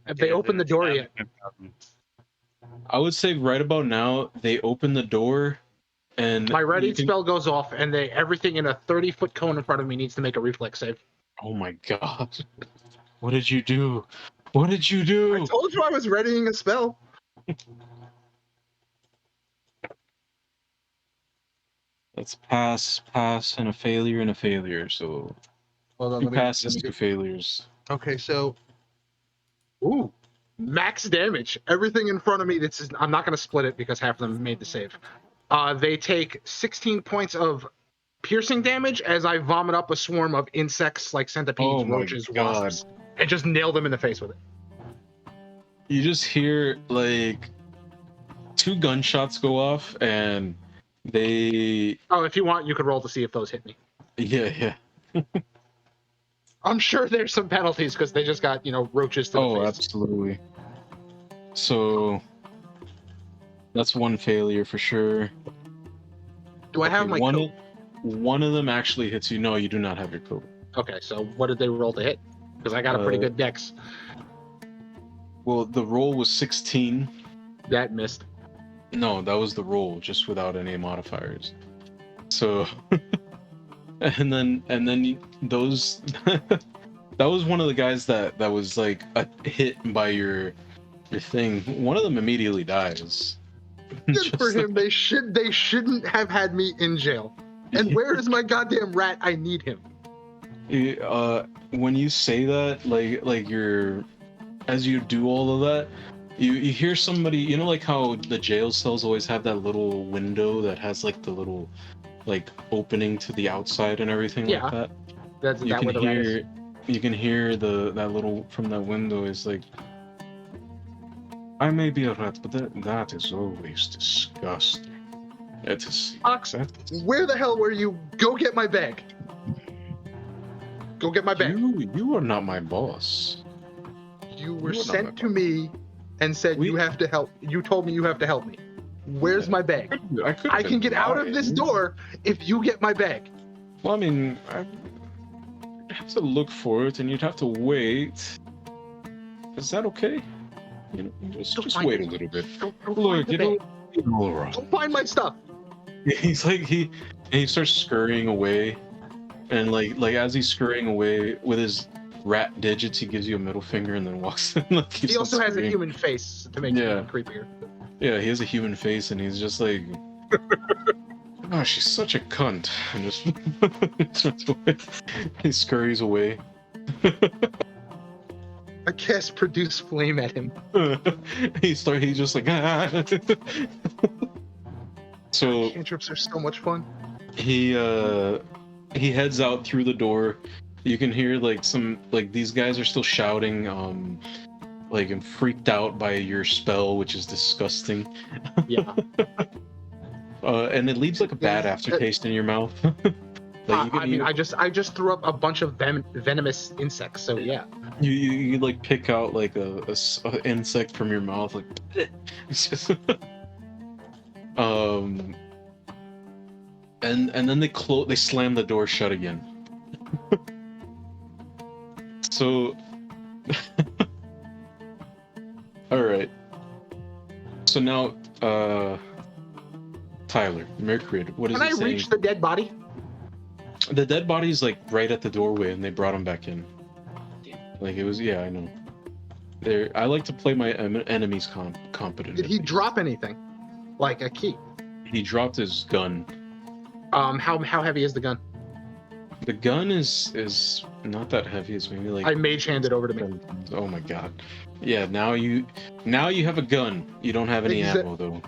Have they opened the door yet? I would say right about now they open the door, and My ready you can- spell goes off, and everything in a 30-foot cone in front of me needs to make a reflex save. Oh my god! What did you do? What did you do? I told you I was readying a spell. That's pass, and a failure. So Hold on, two let me passes, get- two failures. Okay, so, ooh, max damage. Everything in front of me. I'm not going to split it because half of them made the save. They take 16 points of piercing damage as I vomit up a swarm of insects like centipedes, Oh my roaches, god! wasps, and just nail them in the face with it. You just hear like 2 gunshots go off, and they Oh, if you want, you could roll to see if those hit me. yeah. I'm sure there's some penalties because they just got roaches to the Oh, face. absolutely. So that's one failure for sure. Do I have my one coat? one of them actually hits you. No, you do not have your coat. Okay, so what did they roll to hit? Because I got a pretty good dex. Well, the roll was 16. That missed. No, that was the roll, just without any modifiers. So, and then those. That was one of the guys that was like hit by your thing. One of them immediately dies. Good Just for like- him. They shouldn't have had me in jail. And where is my goddamn rat? I need him. When you say that, like you're, as you do all of that, you hear somebody, like how the jail cells always have that little window that has like the little like opening to the outside and everything Yeah. like that. That's You that can where the rat is. hear, that little from that window is like, I may be a rat, but that is always disgusting. It is. Ox, where the hell were you? Go get my bag. Go get my bag. You are not my boss. You were You are not sent my to me and said you have to help. You told me you have to help me. Where's my bag? I can get out of this door if you get my bag. Well, I mean, I have to look for it, and you'd have to wait. Is that okay? Just find wait it. a little bit. Go Look, find the bag. all right. Go find my stuff. He's like he starts scurrying away, and like as he's scurrying away with his rat digits, he gives you a middle finger and then walks in. Like, He also has a human face to make it Yeah. even creepier. Yeah, he has a human face, and he's just like, oh, she's such a cunt, and just runs away. He scurries away. I cast produce flame at him. He's just like, ah. So Cantrips are so much fun. he heads out through the door. You can hear these guys are still shouting, like, I'm freaked out by your spell, which is disgusting. Yeah. And it leaves like a bad aftertaste in your mouth. Like, I just threw up a bunch of venomous insects. So yeah. you like pick out like a insect from your mouth, like it's just and then they slam the door shut again. So All right. So now, Tyler, Myrkrid, what is Can I it saying? reach the dead body? The dead body's like right at the doorway, and they brought him back in. Like it was, yeah, I know. I like to play my enemies competent. Did he drop anything? Like a key? He dropped his gun. How heavy is the gun? The gun is not that heavy. It's maybe like. I mage hand it over to me. Oh my god. Yeah, now you have a gun. You don't have any ammo though.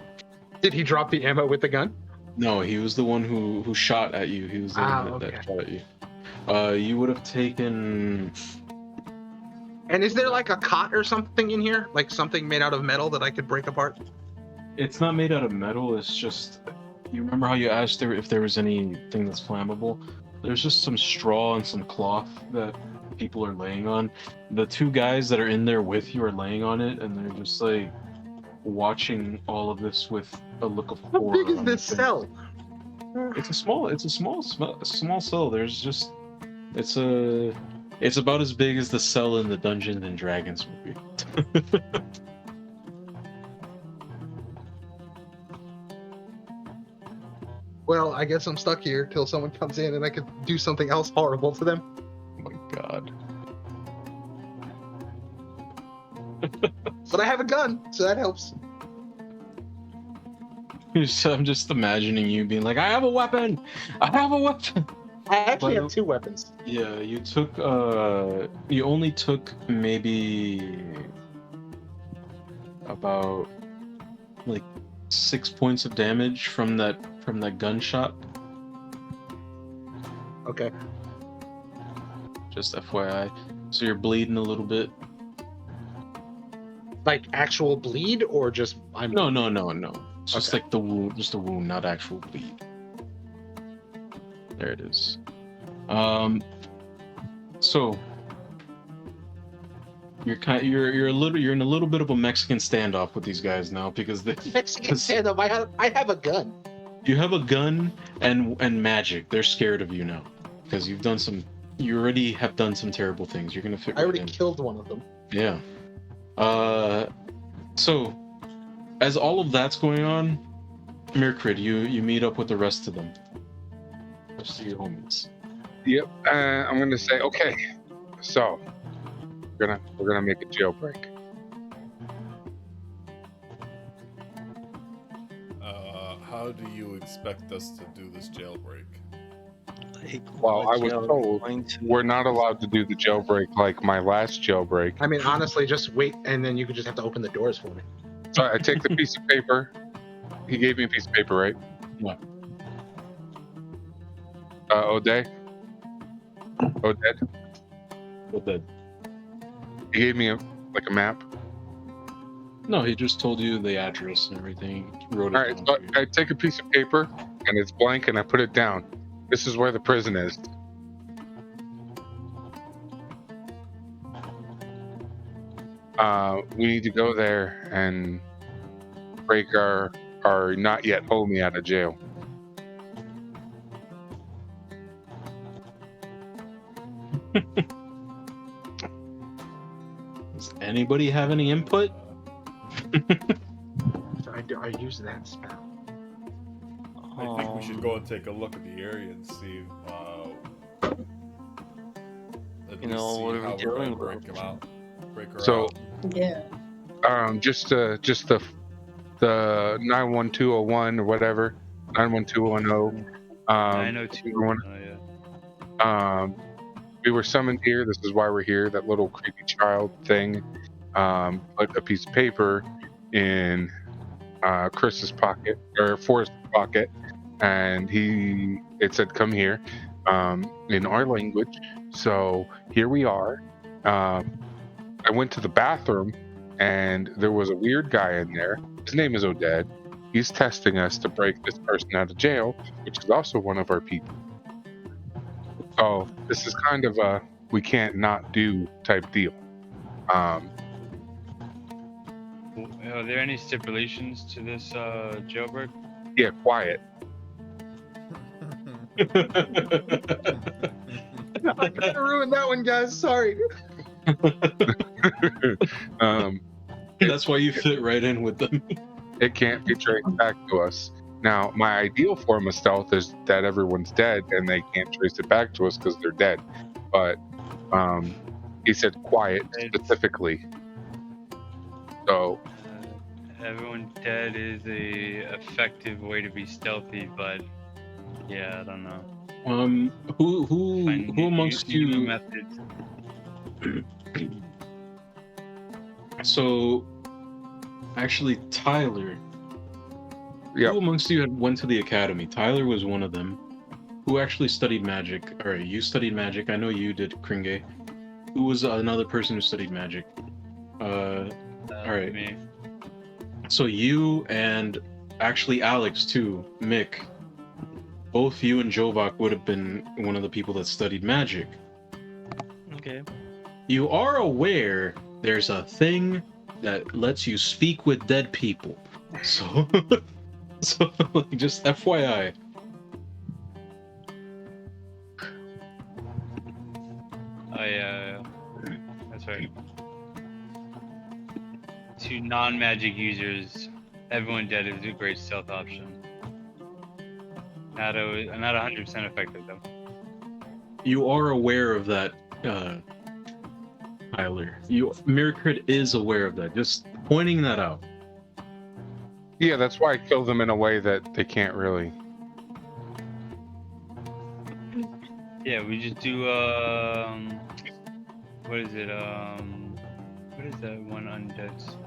Did he drop the ammo with the gun? No, he was the one who shot at you. He was the one that shot at you. You would have taken. And is there like a cot or something in here? Like something made out of metal that I could break apart? It's not made out of metal. It's just. You remember how you asked if there was anything that's flammable? There's just some straw and some cloth that people are laying on. The two guys that are in there with you are laying on it, and they're just like watching all of this with a look of horror. How big is on this their face. cell? It's a small cell. There's just it's about as big as the cell in the Dungeons and Dragons movie. Well, I guess I'm stuck here till someone comes in and I could do something else horrible to them. Oh my god. But I have a gun, so that helps. I'm just imagining you being like, I have a weapon! I have a weapon! I actually But- have 2 weapons. Yeah, you only took maybe about like 6 points of damage from that gunshot. Okay. Just FYI. So you're bleeding a little bit. Like actual bleed or just No. It's just Okay. like the wound, just a wound, not actual bleed. There it is. So you're in a little bit of a Mexican standoff with these guys now because Mexican stand-up. I have a gun. you have a gun and magic. They're scared of you now because you already have done some terrible things. You're gonna fit I already right in. killed one of them. Yeah. So as all of that's going on, Myrkrid, you meet up with the rest of them. Rest of your homies. Yep. I'm gonna say, okay. So we're gonna make a jailbreak. How do you expect us to do this jailbreak? Well, I was told we're not allowed to do the jailbreak like my last jailbreak. I mean, honestly, just wait, and then you could just have to open the doors for me. So I take the piece of paper. He gave me a piece of paper, right? Yeah. Odette. But then, He gave me a map. no, he just told you the address and everything. He wrote it All right, down so for you. I take a piece of paper and it's blank and I put it down. This is where the prison is. We need to go there and break our not yet homie out of jail. Does anybody have any input? So I use that spell. I think we should go and take a look at the area and see. At You least know, see what are we how we're doing gonna with break it? him out. Break her So- out. Yeah. Just the 91201 or whatever, 91210. 902. everyone- Oh, yeah. We were summoned here. This is why we're here. That little creepy child thing. Put a piece of paper in Chris's pocket or Forrest's pocket, and it said, "Come here," in our language. So here we are. I went to the bathroom, and there was a weird guy in there. His name is Odette. He's testing us to break this person out of jail, which is also one of our people. So this is kind of a we can't not do type deal. Are there any stipulations to this jailbreak? Yeah, quiet. I'm gonna ruin that one, guys. Sorry. um, That's why you fit right in with them. it can't be traced back to us. Now, my ideal form of stealth is that everyone's dead and they can't trace it back to us because they're dead. But he said quiet specifically. So Everyone dead is a effective way to be stealthy, but yeah, I don't know. Who amongst New you? methods. So, actually, Tyler. Yep. Who amongst you had went to the academy? Tyler was one of them. Who actually studied magic? All right, you studied magic. I know you did, Kringe. Who was another person who studied magic? All right. Me. So you and actually Alex too, Mick. Both you and Jovak would have been one of the people that studied magic. Okay. You are aware there's a thing that lets you speak with dead people. So, so like, just FYI. Oh yeah, that's right. To non-magic users, everyone dead is a great stealth option. Not 100% effective though. You are aware of that, Tyler. Myrkrid is aware of that. Just pointing that out. yeah, that's why I kill them in a way that they can't really. Yeah, we just do what is it? What is that one undead spell?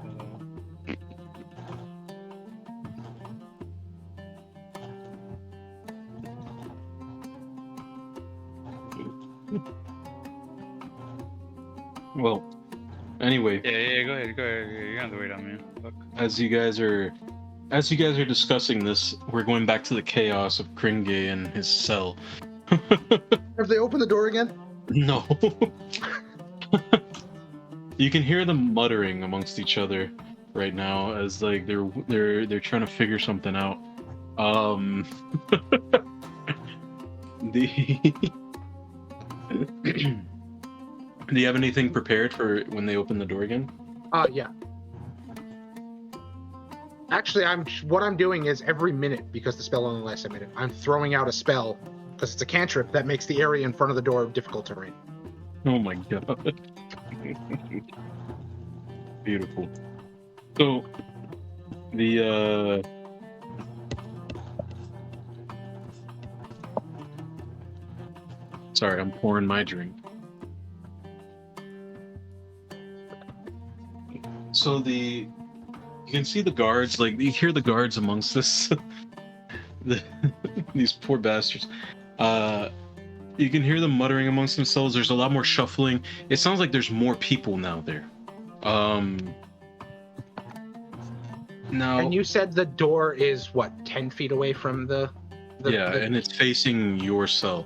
Well, anyway. Yeah, go ahead. You don't have to wait on me. Fuck. As you guys are discussing this, we're going back to the chaos of Kringe and his cell. Have they opened the door again? No. You can hear them muttering amongst each other right now as like they're trying to figure something out. Do you have anything prepared for when they open the door again? Yeah. Actually, what I'm doing is every minute, because the spell only lasts a minute, I'm throwing out a spell because it's a cantrip that makes the area in front of the door difficult terrain. Oh my god. Beautiful. So the sorry, I'm pouring my drink. So you can see the guards, like you hear the guards amongst this these poor bastards. You can hear them muttering amongst themselves. There's a lot more shuffling. It sounds like there's more people now there. Now, And you said the door is what, 10 feet away from the yeah, and it's facing your cell.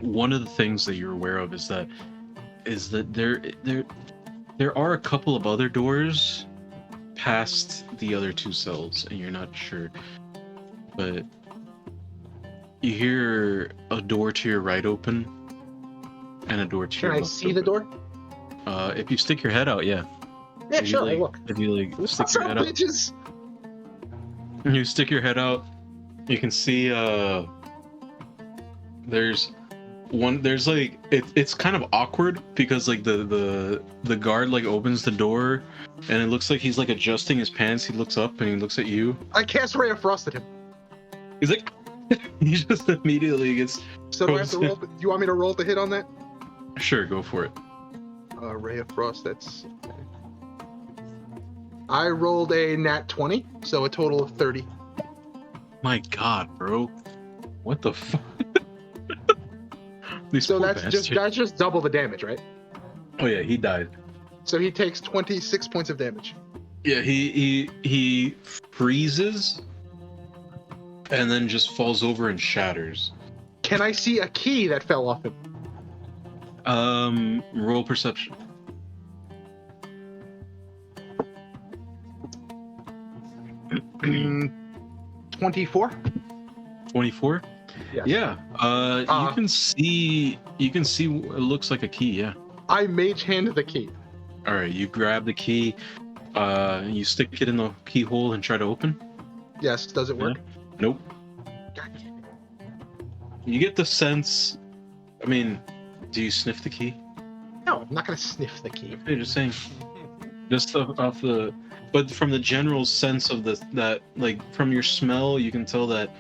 One of the things that you're aware of is that there are a couple of other doors past the other two cells, and you're not sure, but you hear a door to your right open and a door to your Can I left see the open. door? If you stick your head out, yeah. Yeah, If you, sure, I like, look. If you like stick What's your up, head out, bitches? you stick your head out, you can see there's like it's kind of awkward because like the guard like opens the door and it looks like he's like adjusting his pants. He looks up and he looks at you. I cast Ray of Frost at him. He's like he just immediately gets So do I have to roll? Do you want me to roll to hit on that? Sure, go for it. Ray of Frost, that's... I rolled a nat 20, so a total of 30. My god, bro. What the fuck? These So poor that's bastards. just double the damage, right? Oh yeah, he died. So he takes 26 points of damage. Yeah, he freezes and then just falls over and shatters. Can I see a key that fell off him? Roll perception. 24. 24. Yes. Yeah. You can see. You can see. It looks like a key. Yeah. I mage hand the key. All right. You grab the key. You stick it in the keyhole and try to open. Yes. Does it work? Nope. You get the sense. I mean, do you sniff the key? No, I'm not gonna sniff the key. Okay, just saying. Just off the. But from the general sense of that, like from your smell, you can tell that.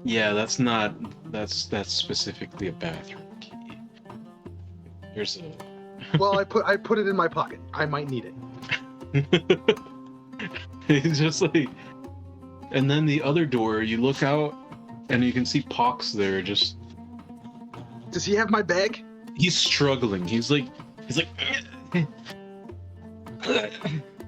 Yeah, that's specifically a bathroom key. Here's a. Well, I put it in my pocket. I might need it. It's just like, and then the other door, you look out, and you can see Pox there. Just Does he have my bag? he's struggling. He's like,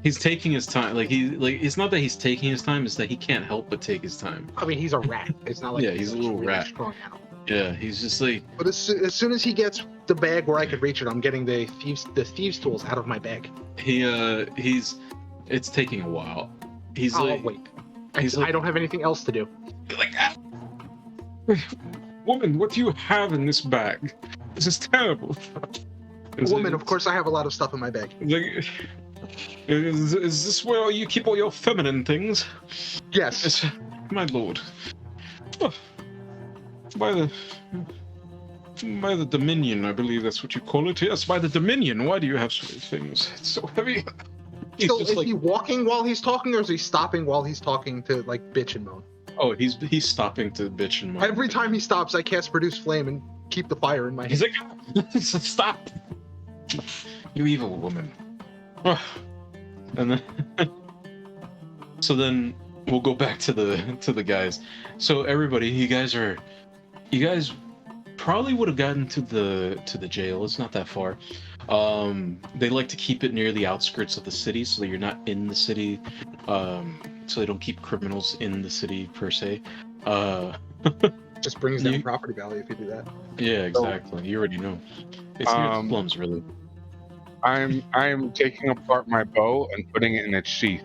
he's taking his time. Like it's not that he's taking his time; it's that he can't help but take his time. I mean, he's a rat. It's not like Yeah, he's a little really rat. strong animal. Yeah, he's just like, But as soon as he gets the bag where I could reach it, I'm getting the thieves tools out of my bag. it's taking a while. He's I'll like, wait. he's I like- don't have anything else to do. woman, what do you have in this bag? This is terrible. Woman, of course, I have a lot of stuff in my bag. Like, is this where you keep all your feminine things? Yes. Yes, my lord. Oh, by the Dominion, I believe that's what you call it. Yes, by the Dominion. Why do you have so many things? It's so heavy. He's So just is like, he walking while he's talking, or is he stopping while he's talking to like bitch and moan? oh, he's stopping to bitch and moan. Every time he stops, I cast produce flame and keep the fire in my hand. He's like, stop, you evil woman. Oh. And then, so then we'll go back to the guys. So everybody, you guys probably would have gotten to the jail. It's not that far. They like to keep it near the outskirts of the city, so that you're not in the city. So they don't keep criminals in the city per se. Just brings down You- property value if you do that. Yeah, exactly. You already know. It's near the slums, really. I'm taking apart my bow and putting it in its sheath.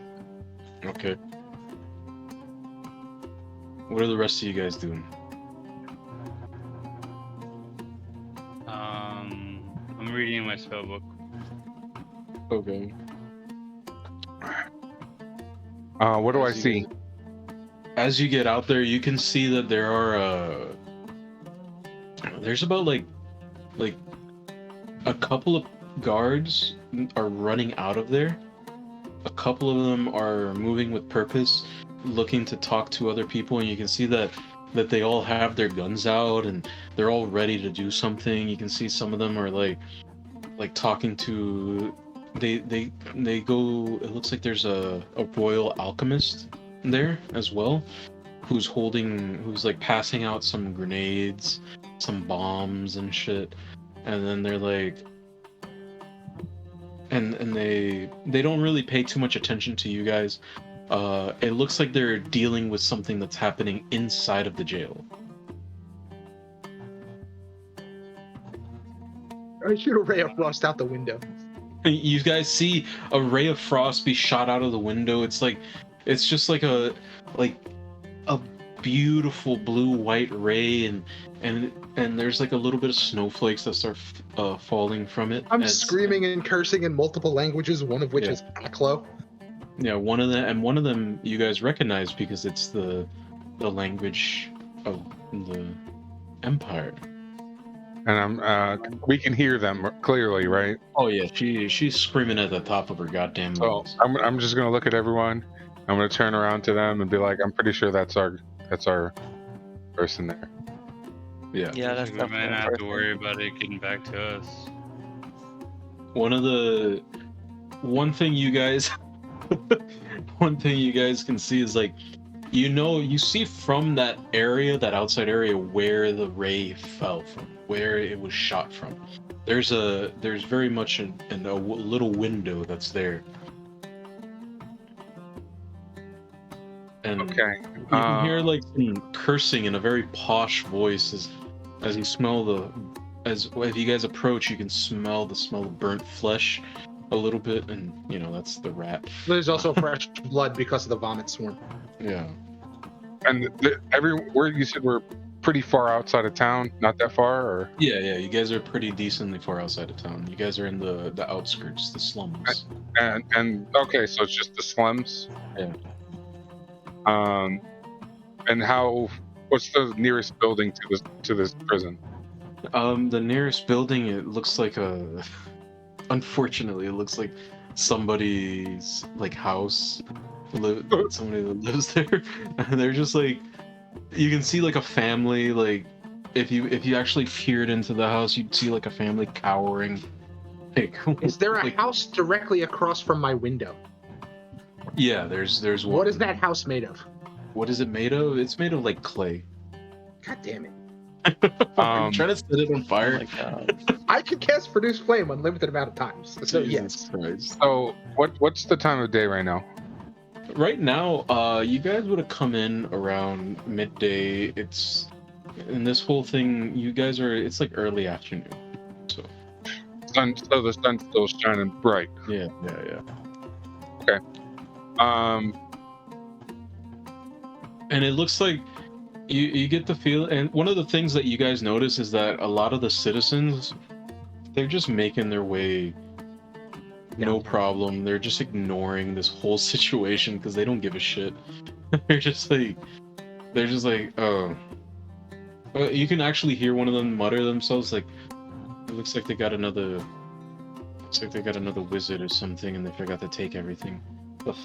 Okay. What are the rest of you guys doing? I'm reading my spell book. Okay. What do I see? As you get out there, you can see that there are there's about like a couple of guards are running out of there. A couple of them are moving with purpose, looking to talk to other people, and you can see that they all have their guns out and they're all ready to do something. You can see some of them are like talking to they go. It looks like there's a royal alchemist there as well, who's like passing out some grenades, some bombs and shit. And then they're like, and they don't really pay too much attention to you guys. It looks like they're dealing with something that's happening inside of the jail. I shoot a ray of frost out the window. You guys see a ray of frost be shot out of the window. It's just like a beautiful blue-white ray, and there's like a little bit of snowflakes that start falling from it. I'm as- screaming and cursing in multiple languages, one of which Yeah. is Aklo. Yeah, one of them you guys recognize because it's the language of the Empire. And we can hear them clearly, right? Oh yeah, she's screaming at the top of her goddamn So lungs. I'm just gonna look at everyone. I'm gonna turn around to them and be like, I'm pretty sure that's our person there. Yeah. Yeah, that's we might definitely not have to perfect. worry about it getting back to us. One thing you guys can see is like, you see from that area, that outside area, where the ray fell from, where it was shot from. There's very much a little window that's there. And Okay. you can hear like some cursing in a very posh voice as you smell as you guys approach, you can smell the smell of burnt flesh a little bit, and that's the rat. There's also fresh blood because of the vomit swarm. Yeah. And where you said we're pretty far outside of town? Not that far, or Yeah. You guys are pretty decently far outside of town. You guys are in the outskirts, the slums. and okay, so it's just the slums. Yeah. And what's the nearest building to this prison? The nearest building, it looks like unfortunately, it looks like somebody's like house. Somebody that lives there. And they're just like, you can see like a family. Like, if you actually peered into the house, you'd see like a family cowering. Like, Is there a like, house directly across from my window? Yeah, there's one. What is that house made of? What is it made of? It's made of like clay. God damn it. Are you trying to set it on Oh fire? my god. I can cast Produce Flame unlimited amount of times. So Jesus yes. Christ. So what's the time of day right now? Right now, you guys would have come in around midday. It's in this whole thing. You guys are. It's like early afternoon. So So the sun's still shining bright. yeah. And it looks like you get the feel. And one of the things that you guys notice is that a lot of the citizens, they're just making their way. No problem. They're just ignoring this whole situation because they don't give a shit. they're just like, oh. You can actually hear one of them mutter themselves like, it looks like they got another. Looks like they got another wizard or something, and they forgot to take everything. Ugh.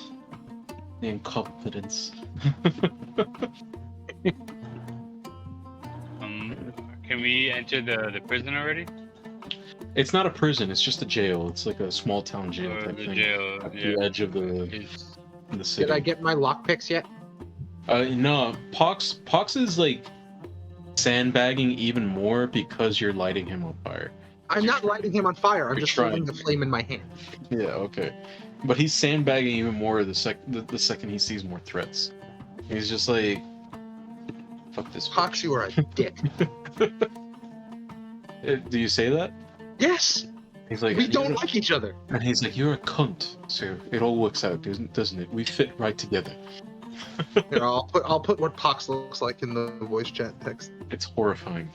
The incompetence. Can we enter the prison already? It's not a prison. It's just a jail. It's like a small town jail Or type the thing. jail? At Yeah. the edge of the city. Did I get my lockpicks yet? No, Pox is like sandbagging even more because you're lighting him on fire. I'm not lighting him on fire. I'm You're just trying. holding the flame in my hand. Yeah, okay. But he's sandbagging even more the second he sees more threats. He's just like, fuck this. Pox, you are a dick. Do you say that? Yes. He's like, We don't like each other. And he's like, you're a cunt. So it all works out, doesn't it? We fit right together. Here, I'll put what Pox looks like in the voice chat text. It's horrifying.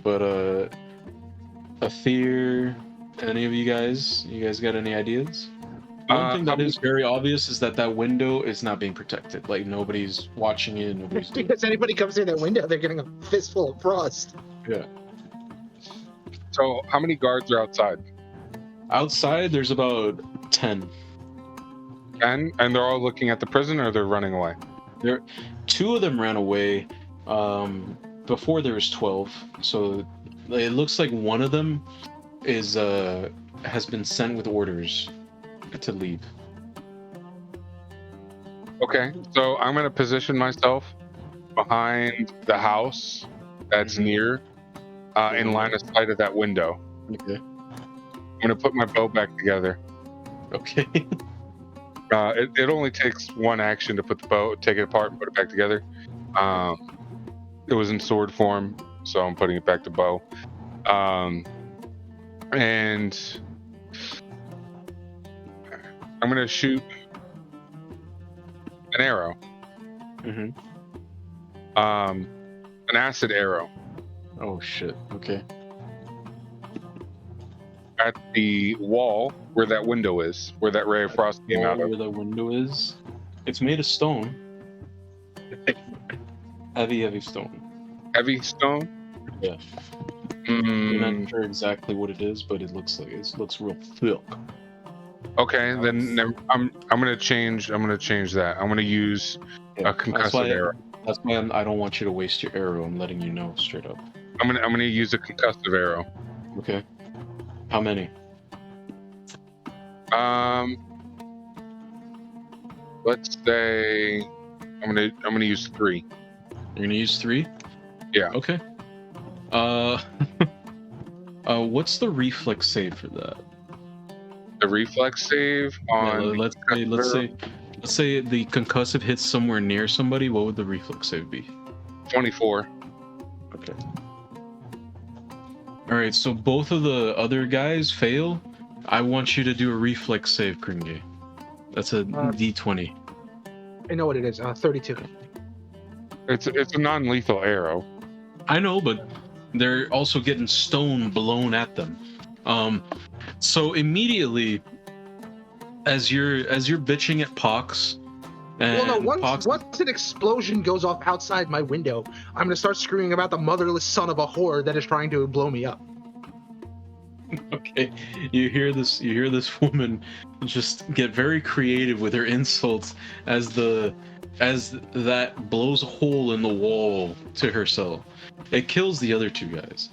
But Athir, any of you guys got any ideas? One thing that is very obvious is that window is not being protected. Like, nobody's watching it, nobody's doing Because anybody comes near that window, they're getting a fistful of frost. Yeah. So how many guards are outside? Outside, there's about 10. And they're all looking at the prison, or they're running away? Two of them ran away. Before there was 12. So it looks like one of them has been sent with orders to leave. Okay, so I'm gonna position myself behind the house that's near, in line of sight of that window. Okay. I'm gonna put my bow back together. Okay. It only takes one action to put the bow, take it apart, and put it back together. It was in sword form, so I'm putting it back to bow. And I'm gonna shoot an arrow. Mm-hmm. An acid arrow Oh shit. Okay. at the wall where that window is, where that ray of frost came out Where of. the window is, it's made of stone. Heavy stone. Heavy stone. Yeah. I'm Mm, not sure exactly what it is, but it looks real thick. okay, then I'm gonna change. I'm gonna change that. I'm gonna use Yeah, a concussive arrow. That's why I don't want you to waste your arrow. I'm letting you know straight up. I'm gonna use a concussive arrow. Okay. How many? Let's say I'm gonna use 3. You're gonna use 3? Yeah. Okay. What's the reflex save for that? The reflex save Yeah, on. let's say the concussive hits somewhere near somebody. What would the reflex save be? 24. Okay. All right. So both of the other guys fail. I want you to do a reflex save, Kringe. That's a D20. I know what it is. 32. It's a non-lethal arrow. I know, but they're also getting stone blown at them. So immediately, as you're bitching at Pox, and Well, no. Pox, Once an explosion goes off outside my window, I'm gonna start screaming about the motherless son of a whore that is trying to blow me up. okay, you hear this woman just get very creative with her insults as that blows a hole in the wall to herself. It kills the other two guys.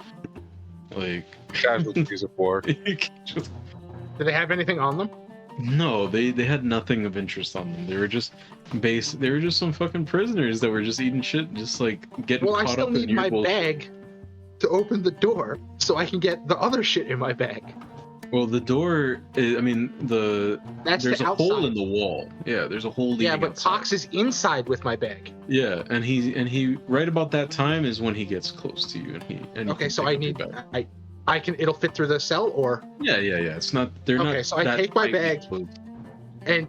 Like, Casualties of war. Do they have anything on them? no, they had nothing of interest on them. They were just some fucking prisoners that were just eating shit, just like getting Well, I caught still up in need your my bullshit. bag to open the door so I can get the other shit in my bag. Well, the door, That's there's the a hole outside. in the wall. Yeah, there's a hole leading Yeah, but outside. Pox is inside with my bag. Yeah, and he right about that time is when he gets close to you, and you Okay, can so pick I up your need bag. I can it'll fit through the cell or Yeah. It's not. They're not. Okay, so I that take my tightly bag. closed. and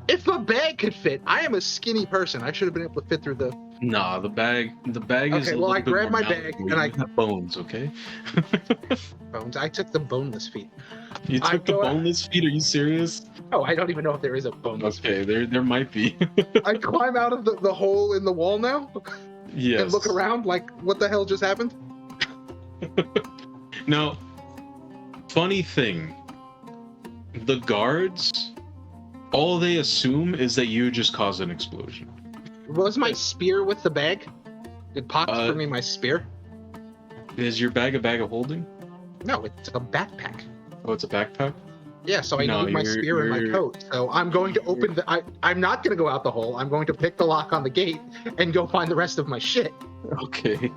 if the bag could fit, I am a skinny person. I should have been able to fit through the Nah, the bag is Okay, a well, little I bit grab more my bag malleable. and I- You have bones, okay? bones. I took the boneless feet. You I took the go- boneless feet? Are you serious? Oh, I don't even know if there is a boneless Okay, there might be. feet. I climb out of the hole in the wall now Yes. and look around like, what the hell just happened? Now, funny thing, the guards, all they assume is that you just caused an explosion. Was my spear with the bag? Did Pox bring me my spear? Is your bag a bag of holding? No, it's a backpack. Oh, it's a backpack? Yeah, so I No, need my you're- spear in my you're- coat. So I'm going to open I'm not going to go out the hole. I'm going to pick the lock on the gate and go find the rest of my shit. Okay.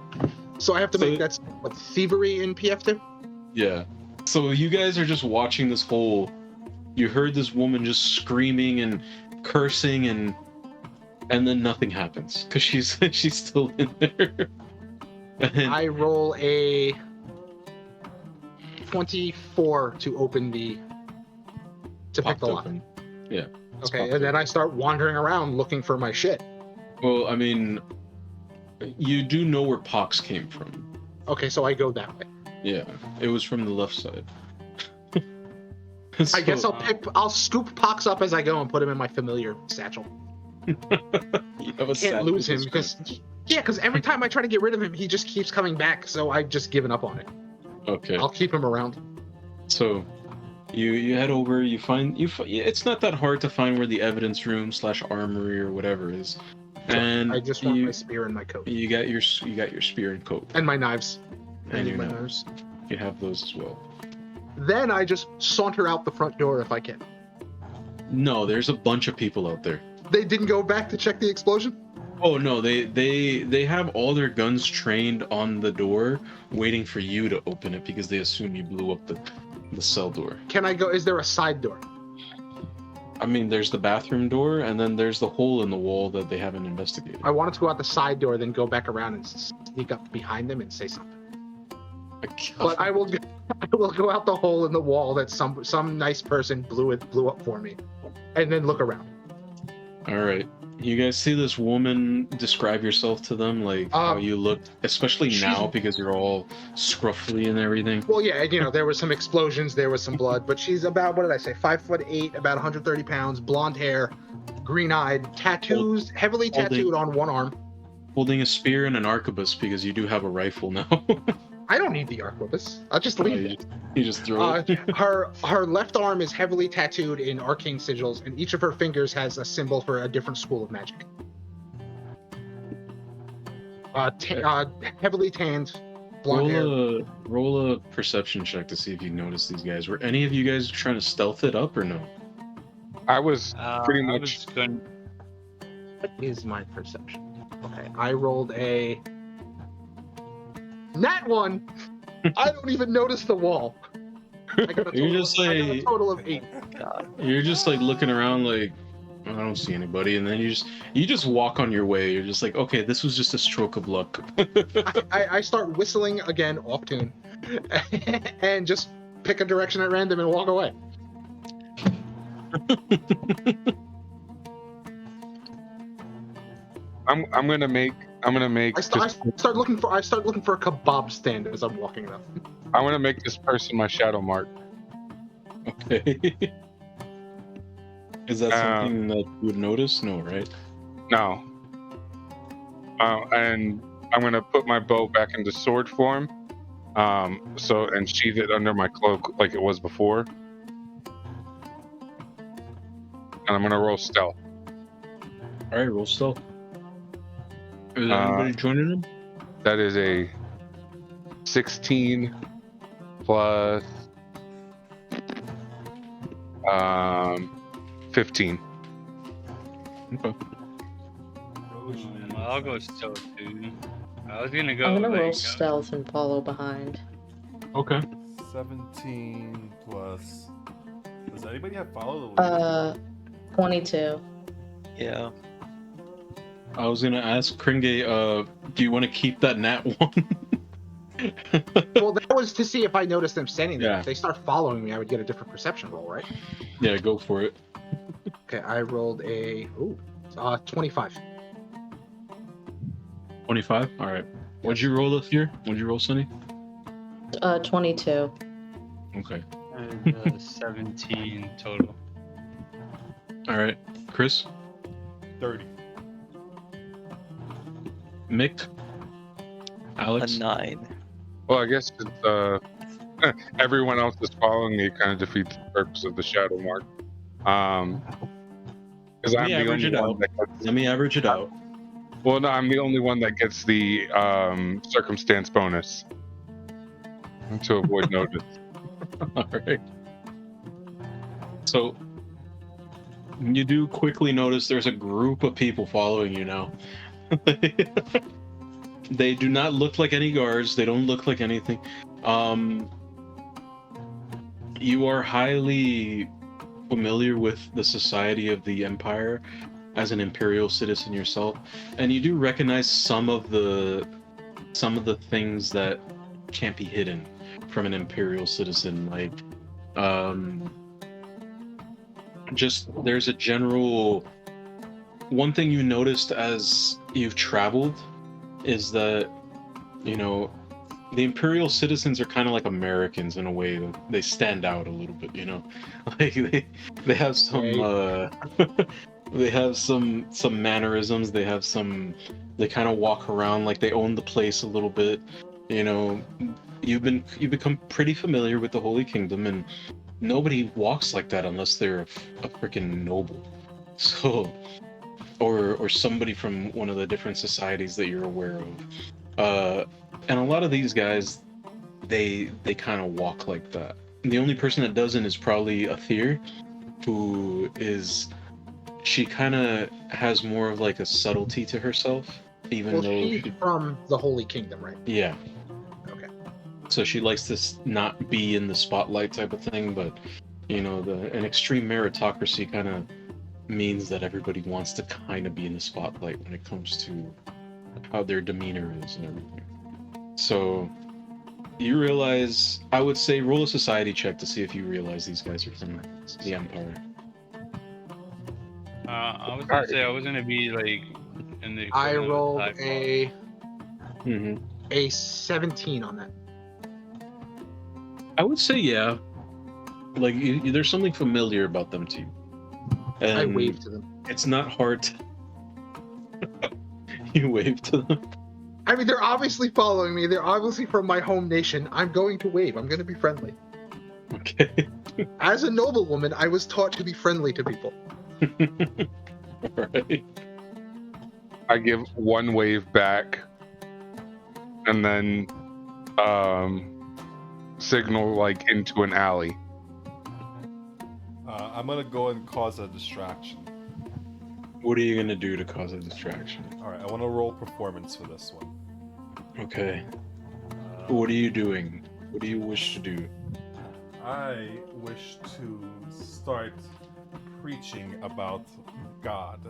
So I have to So- make that's what thievery in PF2. Yeah. So you guys are just watching this hole. You heard this woman just screaming and cursing, and then nothing happens because she's still in there. And I roll a 24 to open pick popped the lock. open. Yeah. it's Okay, popped and then open. I start wandering around looking for my shit. Well, I mean, you do know where Pox came from. Okay, so I go that way. Yeah, it was from the left side. I guess So, I'll scoop Pox up as I go and put him in my familiar satchel. you have a Can't lose him because every time I try to get rid of him, he just keeps coming back. So I've just given up on it. Okay. I'll keep him around. So, you head over. You find it's not that hard to find where the evidence room / armory or whatever is, and I just want you my spear and my coat you got your spear and coat, and my knives. I and need your my knives. knives. You have those as well. Then I just saunter out the front door if I can. No, there's a bunch of people out there. They didn't go back to check the explosion? Oh no, they have all their guns trained on the door, waiting for you to open it because they assume you blew up the cell door. Can I go? Is there a side door? I mean, there's the bathroom door, and then there's the hole in the wall that they haven't investigated. I wanted to go out the side door, then go back around and sneak up behind them and say something. But I will go out the hole in the wall that some nice person blew up for me, and then look around. All right, you guys see this woman? Describe yourself to them, like how you look, especially now because you're all scruffy and everything. Well, yeah, there was some explosions, there was some blood, but she's about, what did I say, 5'8", about 130 pounds, blonde hair, green-eyed, tattoos, heavily tattooed on one arm. Holding a spear and an arquebus because you do have a rifle now. I don't need the arquebus. I'll just leave it. You just throw it. Her left arm is heavily tattooed in arcane sigils, and each of her fingers has a symbol for a different school of magic. Heavily tanned, blonde hair. Roll a perception check to see if you notice these guys. Were any of you guys trying to stealth it up or no? I was pretty I much. was going. What is my perception? Okay, I rolled a nat 1. I don't even notice the wall. I got a You're total, just I got a like total of 8. you're just like looking around like I don't see anybody, and then you just walk on your way. You're just like, okay, this was just a stroke of luck. I start whistling again off tune, and just pick a direction at random and walk away. I'm gonna make I start looking for a kebab stand as I'm walking though. I'm gonna make this person my shadow mark. Okay. Is that something that you would notice? No, right? No. And I'm gonna put my bow back into sword form. And sheath it under my cloak like it was before. And I'm gonna roll stealth. All right, roll stealth. Is anybody joining him? That is a 16 plus 15. Okay. I'll go stealth too. I was gonna go. I'm gonna roll like, stealth and follow behind. Okay. 17 plus. Does anybody have follow the leader? 22. Yeah. I was gonna ask Kringe, do you want to keep that nat 1? Well, that was to see if I noticed them standing there. Yeah. If they start following me, I would get a different perception roll, right? Yeah, go for it. Okay, I rolled a 25. 25? Alright. What'd you roll this year? What'd you roll, Sunny? 22. Okay. 17 total. Alright. Chris? 30. Mick? Alex? A 9. Well, I guess it's, everyone else is following me. It kind of defeats the purpose of the shadow mark. Because I'm the only one that gets, Let me average it out. well, no, I'm the only one that gets the circumstance bonus to avoid notice. Alright. So, you do quickly notice there's a group of people following you now. They do not look like any guards. They don't look like anything. You are highly familiar with the society of the Empire as an Imperial citizen yourself, and you do recognize some of the things that can't be hidden from an Imperial citizen. Like, just there's a general. One thing you noticed as you've traveled is that, you know, the Imperial citizens are kind of like Americans in a way. They stand out a little bit, you know. Like they have some they have some mannerisms. They kind of walk around like they own the place a little bit, you know. You've become pretty familiar with the Holy Kingdom, and nobody walks like that unless they're a freaking noble. So, or somebody from one of the different societies that you're aware of. And a lot of these guys, they kind of walk like that. The only person that doesn't is probably Athir, who is, she kind of has more of like a subtlety to herself, even though she's from the Holy Kingdom, right? Yeah. Okay. So she likes to not be in the spotlight type of thing, but you know, an extreme meritocracy kind of means that everybody wants to kind of be in the spotlight when it comes to how their demeanor is and everything. So you realize, I would say roll a society check to see if you realize these guys are from the Empire. I was gonna say I was gonna be like in the. I rolled a. A 17 on that. I would say yeah. Like there's something familiar about them to you. And I waved to them. It's not hard to... You wave to them? I mean, they're obviously following me. They're obviously from my home nation. I'm going to wave. I'm going to be friendly. Okay. As a noblewoman, I was taught to be friendly to people. Right. I give one wave back, and then signal like into an alley. I'm gonna go and cause a distraction. What are you gonna do to cause a distraction? Alright, I want to roll performance for this one. Okay. What are you doing? What do you wish to do? I wish to start preaching about God.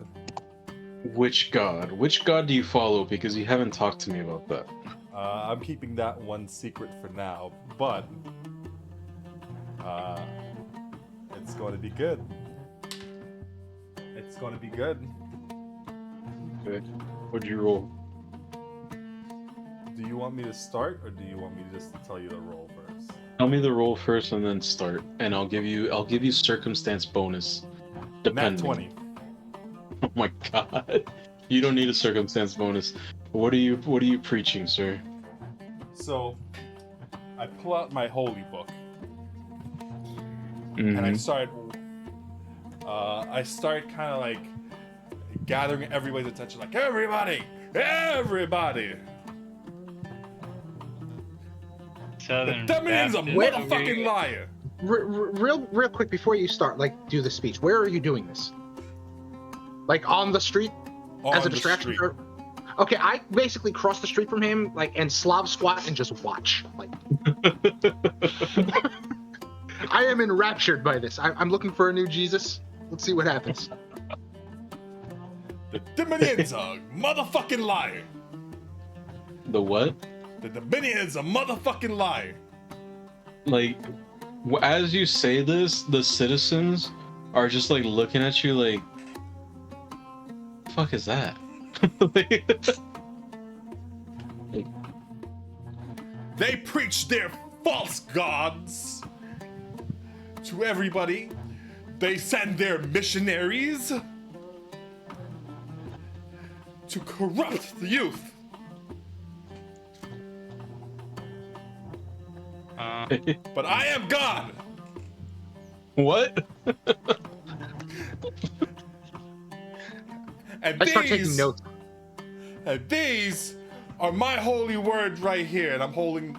Which god? Which god do you follow? Because you haven't talked to me about that. I'm keeping that one secret for now, but it's going to be good. It's going to be good. Okay. What'd you roll? Do you want me to start, or do you want me just to tell you the roll first? Tell me the roll first and then start, and I'll give you circumstance bonus. Nat Depending. 20. Oh my god. You don't need a circumstance bonus. What are you preaching, sir? So, I pull out my holy book, Mhm. and I start kind of like gathering everybody's attention, like everybody. The Southern Dominions a Baptist. motherfucking liar. Real quick before you start, like, do the speech. Where are you doing this? Like on the street On as a the distraction? street. Okay, I basically cross the street from him, like, and Slav squat and just watch. Like, I am enraptured by this. I'm looking for a new Jesus. Let's see what happens. The Dominions a motherfucking liar. The what? The Dominions a motherfucking liar. Like, as you say this, the citizens are just like looking at you like, the fuck is that? They preach their false gods to everybody. They send their missionaries to corrupt the youth. But I am God. What? And I start taking notes. And these are my holy words right here. And I'm holding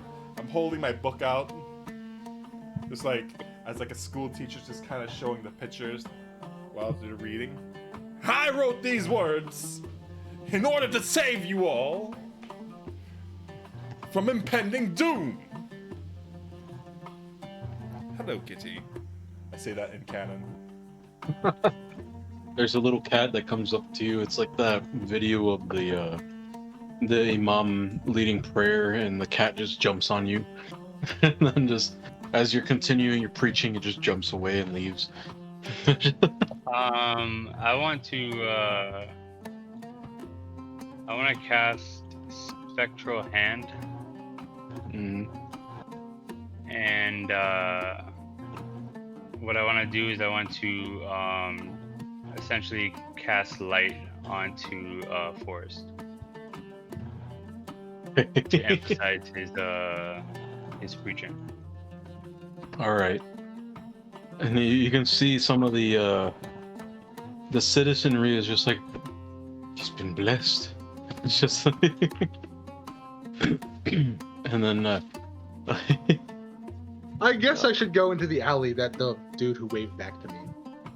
my book out. Just like as like a school teacher, just kind of showing the pictures while they're reading. I wrote these words in order to save you all from impending doom. Hello, Kitty. I say that in canon. There's a little cat that comes up to you. It's like that video of the imam leading prayer, and the cat just jumps on you, and then just as you're continuing your preaching, it just jumps away and leaves. I want to cast Spectral Hand, Mm. and what I want to do is I want to essentially cast light onto Forrest to emphasize his preaching. All right, and you can see some of the citizenry is just like, he's been blessed. It's just like, and then I guess I should go into the alley that the dude who waved back to me.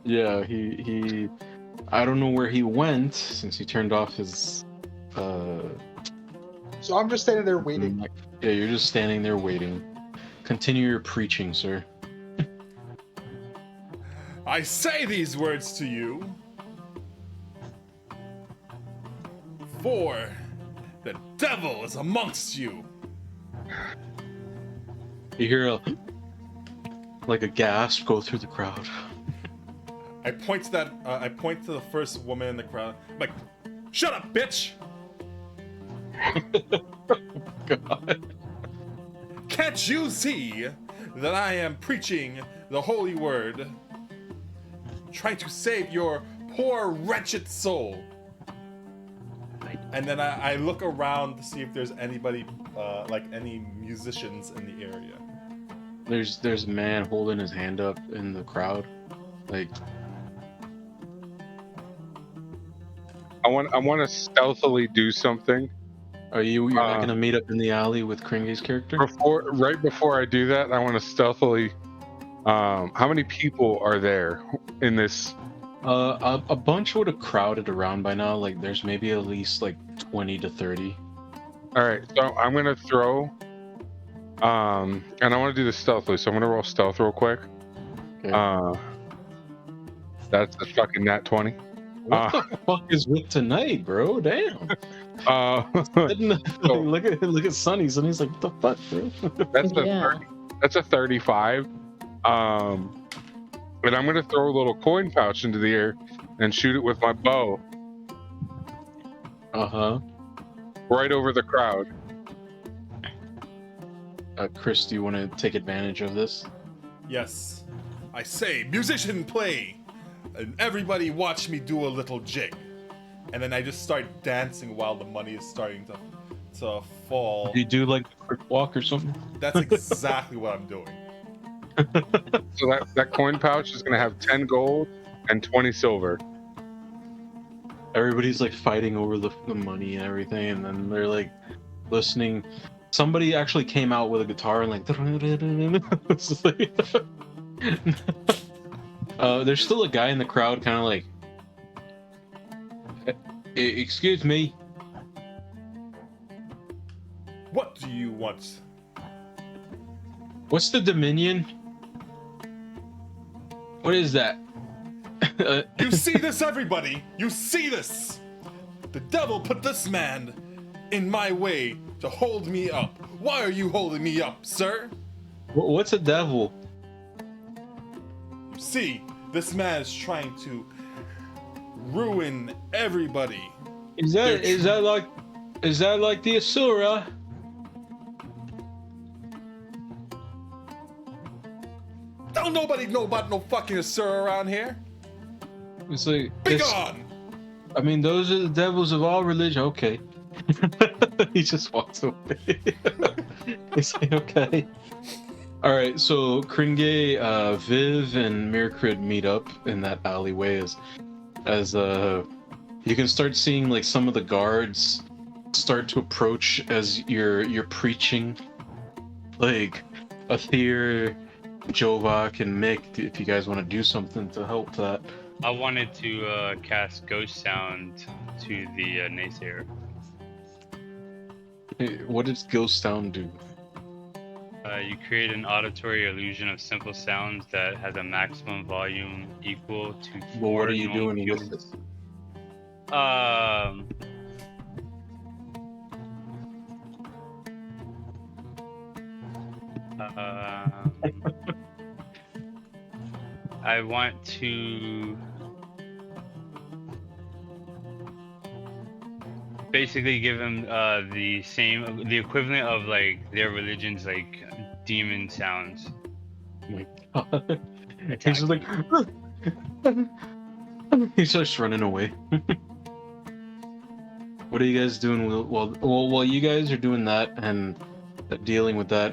yeah, he I don't know where he went since he turned off his So I'm just standing there waiting. Yeah, you're just standing there waiting. Continue your preaching, sir. I say these words to you for the devil is amongst you. You hear a gasp go through the crowd. I point to that. I point to the first woman in the crowd. I'm like, shut up, bitch! God. Can't you see that I am preaching the holy word, trying to save your poor, wretched soul? And then I look around to see if there's anybody, like any musicians in the area. There's a man holding his hand up in the crowd, like. I want to stealthily do something. Are you're not gonna meet up in the alley with Kringe's character? Right before I do that, I want to stealthily. How many people are there in this? A bunch would have crowded around by now. Like, there's maybe at least like 20 to 30. All right, so I'm gonna throw. And I want to do this stealthily, so I'm gonna roll stealth real quick. Okay. That's a fucking nat 20. What the fuck is with tonight, bro? Damn. So- look at Sonny. Sonny's like, what the fuck, bro? That's a Yeah. 30, that's a 35. And I'm gonna throw a little coin pouch into the air and shoot it with my bow. Uh-huh. right over the crowd. Chris, do you want to take advantage of this? Yes. I say, musician, play! And everybody watch me do a little jig. And then I just start dancing while the money is starting to fall. Do you do like a quick walk or something? That's exactly what I'm doing. So that coin pouch is going to have 10 gold and 20 silver. Everybody's like fighting over the money and everything, and then they're like listening. Somebody actually came out with a guitar and like. It's just like there's still a guy in the crowd, kind of like, excuse me. What do you want? What's the Dominion? What is that? You see this, everybody? You see this? The devil put this man in my way to hold me up. Why are you holding me up, sir? What's a devil? You see, this man is trying to ruin everybody. Is that like the Asura? Don't nobody know about no fucking Asura around here. It's like Be gone! I mean, those are the devils of all religion. Okay. He just walks away. He's like, okay. All right, so Kringe, Viv, and Myrkrid meet up in that alleyway as you can start seeing like some of the guards start to approach as you're preaching, like Athir, Jovak, and Mick. If you guys want to do something to help that. I wanted to cast Ghost Sound to the naysayer. What does Ghost Sound do? You create an auditory illusion of simple sounds that has a maximum volume equal to 4 Well, what are you normal doing units. with this? I want to basically give him the equivalent of like their religion's like demon sounds. He's just like he starts running away. What are you guys doing while you guys are doing that and dealing with that?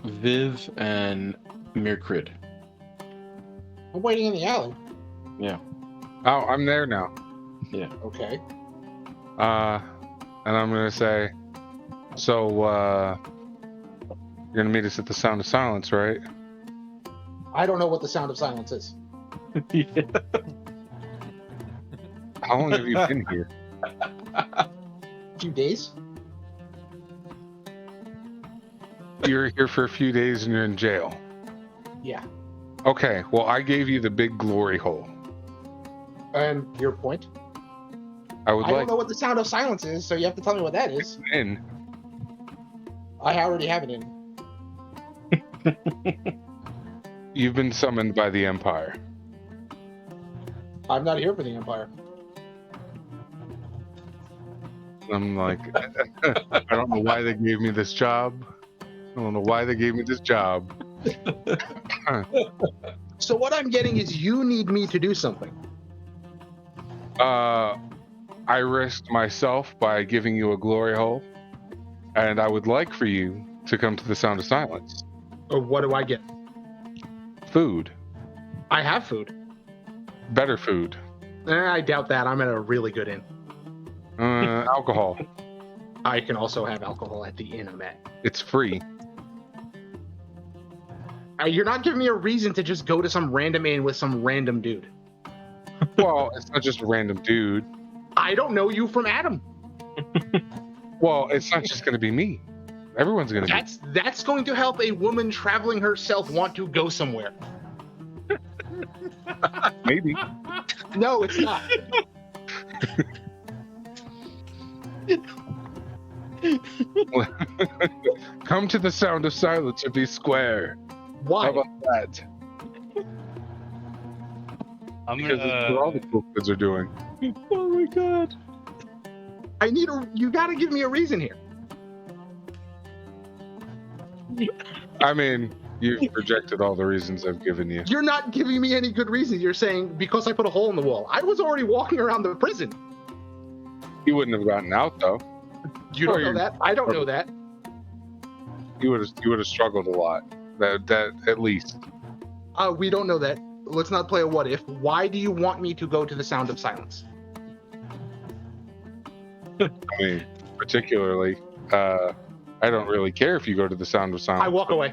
Viv and Myrkrid. I'm waiting in the alley. Yeah. Oh, I'm there now. Okay. And I'm gonna say, so you're gonna meet us at the Sound of Silence, right? I don't know what the Sound of Silence is. Yeah. How long have you been here? A few days. You're here for a few days and you're in jail. Yeah. Okay, well, I gave you the big glory hole. And your point? I would I like don't know what the Sound of Silence is, so you have to tell me what that is. in. I already have it in. You've been summoned by the Empire. I'm not here for the Empire. I'm like, I don't know why they gave me this job. I don't know why they gave me this job. So what I'm getting is you need me to do something. I risked myself by giving you a glory hole, and I would like for you to come to the Sound of Silence. Or what do I get? Food. I have food. Better food. I doubt that. I'm at a really good inn. Alcohol. I can also have alcohol at the inn I'm at. It's free. You're not giving me a reason to just go to some random inn with some random dude. Well, it's not just a random dude. I don't know you from Adam. Well, it's not just going to be me. Everyone's going to be. That's going to help a woman traveling herself want to go somewhere. Maybe. No, it's not. Come to the Sound of Silence or be square. Why? How about that? I'm Because it's what all the cool kids are doing. Oh my god. You gotta give me a reason here. I mean, you've rejected all the reasons I've given you. You're not giving me any good reason. You're saying because I put a hole in the wall. I was already walking around the prison. You wouldn't have gotten out though. You don't know that. I don't know that. You would have struggled a lot. That at least. We don't know that. Let's not play a what if. Why do you want me to go to the Sound of Silence? I mean, particularly, I don't really care if you go to the Sound of Silence. I walk away.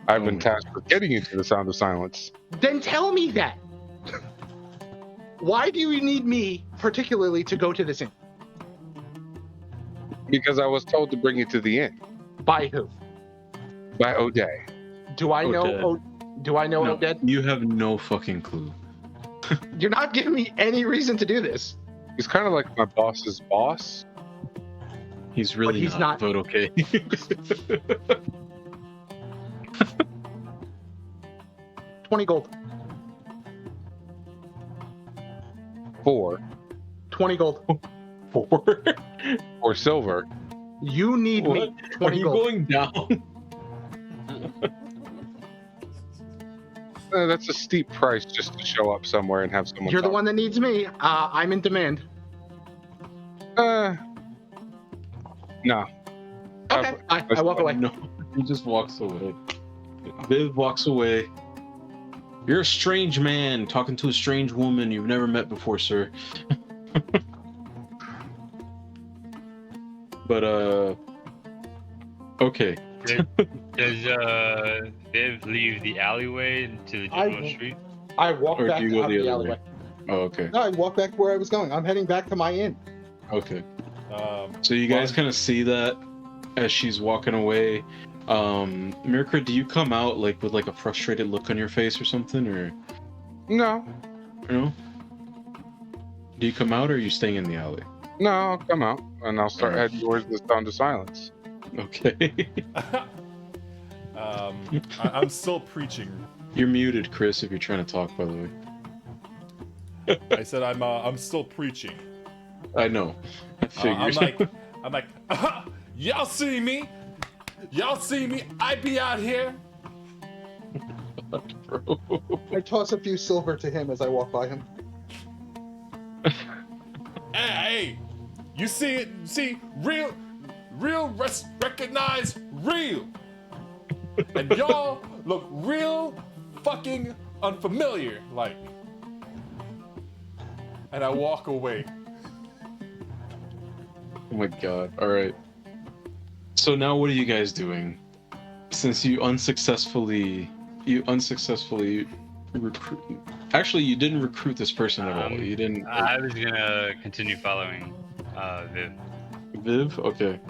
I've been tasked with getting you to the Sound of Silence. Then tell me that. Why do you need me particularly to go to this inn? Because I was told to bring you to the inn By who? by O'Day. Do I know? Do I know No, Oded? you have no fucking clue. You're not giving me any reason to do this. He's kind of like my boss's boss. He's really he's not. but okay. 20 gold. 4 20 gold. 4? or silver. You need me. What? Are 20 you gold. going down? That's a steep price just to show up somewhere and have someone. You're the talk. one that needs me. I'm in demand. No. Okay. I walk away. No, he just walks away. Viv walks away. You're a strange man talking to a strange woman you've never met before, sir. But okay. Does Viv leave the alleyway to the general street? I walk Or back do you go out the of the other alleyway. Oh, okay. No, I walk back where I was going. I'm heading back to my inn. Okay. So you guys kind of see that as she's walking away. Myrkrid, do you come out like with like a frustrated look on your face or something, or No. no? Do you come out, or are you staying in the alley? No, I'll come out and I'll start heading towards the Sound of Silence. Okay. I'm still preaching. You're muted, Chris, if you're trying to talk, by the way. I said I'm still preaching. I know. I figured. I'm like, y'all see me? Y'all see me? I be out here. Bro. I toss a few silver to him as I walk by him. Hey, you see it? See, real, recognize real. And y'all look real fucking unfamiliar, like. And I walk away. Oh my god. Alright. So now what are you guys doing? Since you unsuccessfully recruit. Actually, you didn't recruit this person at all. You didn't. I was gonna continue following Viv. Viv? Okay.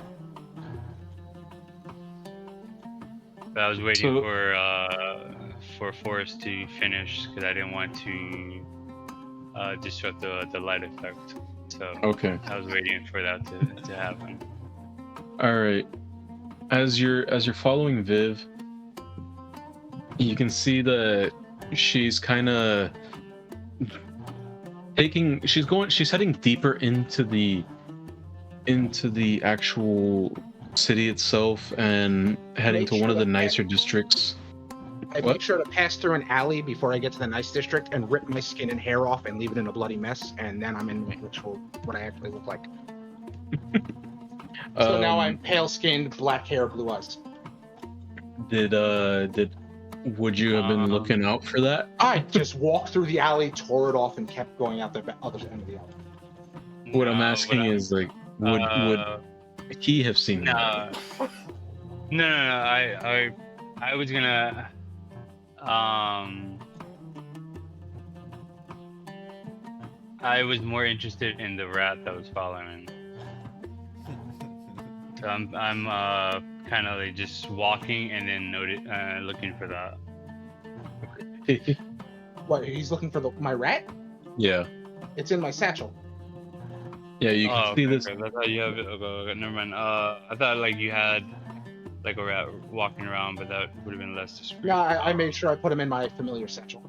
But I was waiting for Forrest to finish because I didn't want to disrupt the light effect. So Okay. I was waiting for that to happen. All right. As you're following Viv, you can see that she's kind of she's heading deeper into the actual city itself and heading Make to one of sure the that- nicer districts. I What? make sure to pass through an alley before I get to the nice district and rip my skin and hair off and leave it in a bloody mess, and then I'm in what I actually look like. So now I'm pale skinned, black hair, blue eyes. Would you have been looking out for that? I just walked through the alley, tore it off, and kept going out the other end of the alley. What I'm No, asking is like, would he have seen that? No. I was gonna. I was more interested in the rat that was following. So I'm kind of like just walking and then looking for that. What? He's looking for my rat? Yeah. It's in my satchel. Yeah, you can see this. Okay. I thought you have it. Okay, never mind. I thought like you had like a rat walking around, but that would have been less discreet. Yeah, I made sure I put him in my familiar satchel.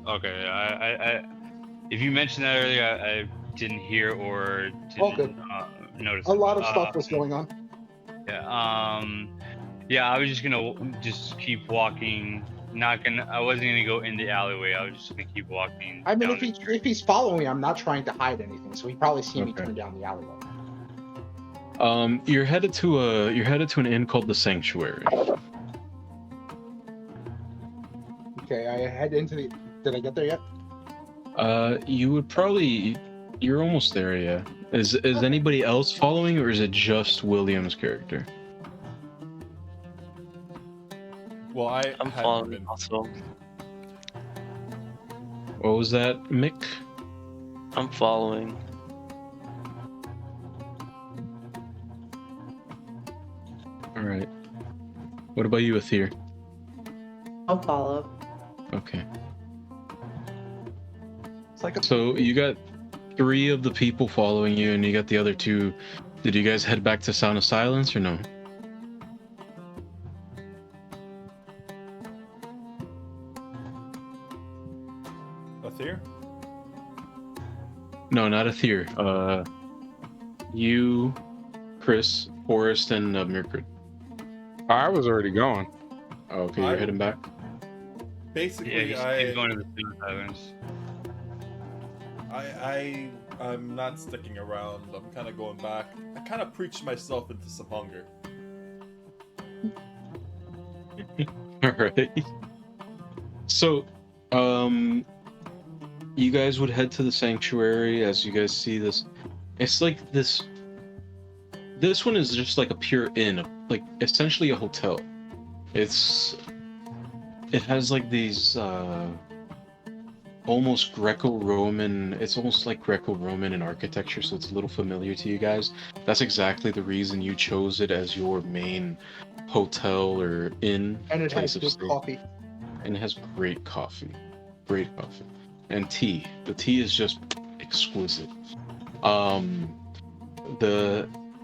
Okay, I if you mentioned that earlier, I didn't hear or All didn't good. notice. A lot of it. stuff was going on. Yeah. Yeah. I was just gonna just keep walking. I wasn't gonna go in the alleyway. I was just gonna keep walking. I mean, down if he's following me, I'm not trying to hide anything, so he probably see me Okay. turn down the alleyway. You're headed to an inn called the Sanctuary. Okay, I head into the. Did I get there yet? You're almost there, yeah. Is anybody else following, or is it just William's character? Well, I I'm hadn't following been. also. What was that, Mick? I'm following. All right. What about you, Athir? I'll follow. Okay. It's like a. So you got 3 of the people following you, and you got the other 2. Did you guys head back to Sound of Silence or no? Athir? No, not Athir. You, Chris, Forrest, and Myrkrid. I was already going. Oh, okay, you're heading back. Basically, Yeah, he's going to the Sewer Islands. I'm not sticking around. I'm kind of going back. I kind of preached myself into some hunger. All right. So, you guys would head to the sanctuary as you guys see this. It's like this. This one is just like a pure inn, like essentially a hotel. It has like these almost Greco-Roman. It's almost like Greco-Roman in architecture, so it's a little familiar to you guys. That's exactly the reason you chose it as your main hotel or inn. And it place has of good stay. coffee. And it has great coffee, and tea. The tea is just exquisite.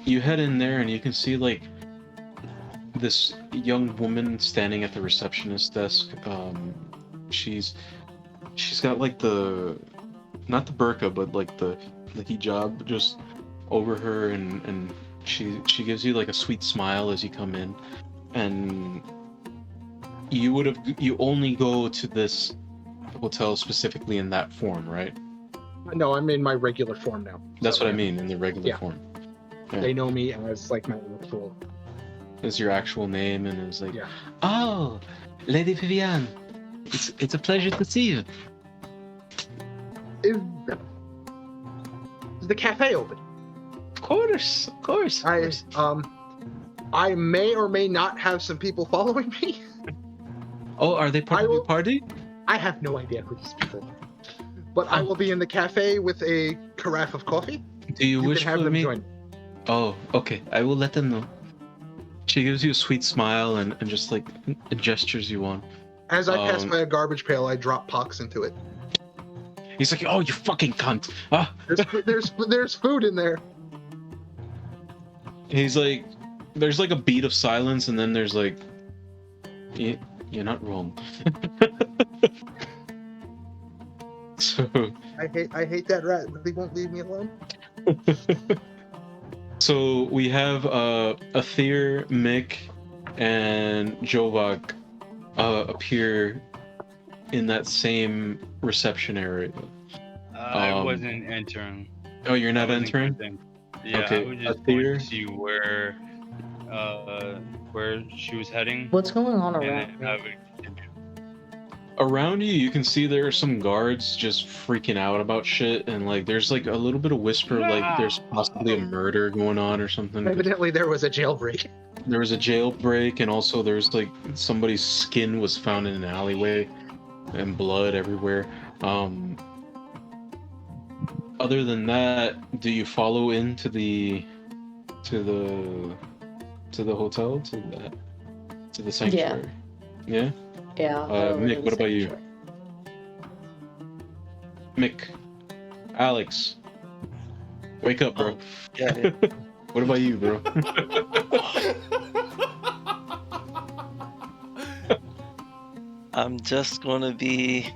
You head in there and you can see like this young woman standing at the receptionist desk. She's got like not the burqa, but like the hijab just over her, and she gives you like a sweet smile as you come in, and you only go to this hotel specifically in that form, right? No, I'm in my regular form now. That's So, what I mean, in the regular yeah. form. They know me as like my actual. Is your actual name, and it's like, Yeah. oh, Lady Vivian, it's a pleasure to see you. Is the cafe open? Of course. I may or may not have some people following me. Oh, are they part of your party? I have no idea who these people are. But I will be in the cafe with a carafe of coffee. Do you wish can have for them me? join. Oh, okay. I will let them know. She gives you a sweet smile and just like gestures you on. As I pass by a garbage pail, I drop Pox into it. He's like, "Oh, you fucking cunt!" Ah. There's food in there. He's like, there's like a beat of silence, and then there's like, you're not wrong. So I hate that rat. They won't leave me alone. So we have Athir, Mick, and Jovak appear in that same reception area. I wasn't entering. Oh, you're not I wasn't entering? clicking. Yeah, Okay, I was just Athir. going to see where she was heading. What's going on and around then I me? would continue. Around you, you can see there are some guards just freaking out about shit, and like there's like a little bit of whisper, like there's possibly a murder going on or something. Evidently, there was a jailbreak. There was a jailbreak, and also there's like somebody's skin was found in an alleyway, and blood everywhere. Other than that, do you follow into the hotel to the sanctuary? Yeah. Yeah. Mick, what about you? Mick, Alex, wake up, bro. Yeah. What about you, bro? I'm just gonna be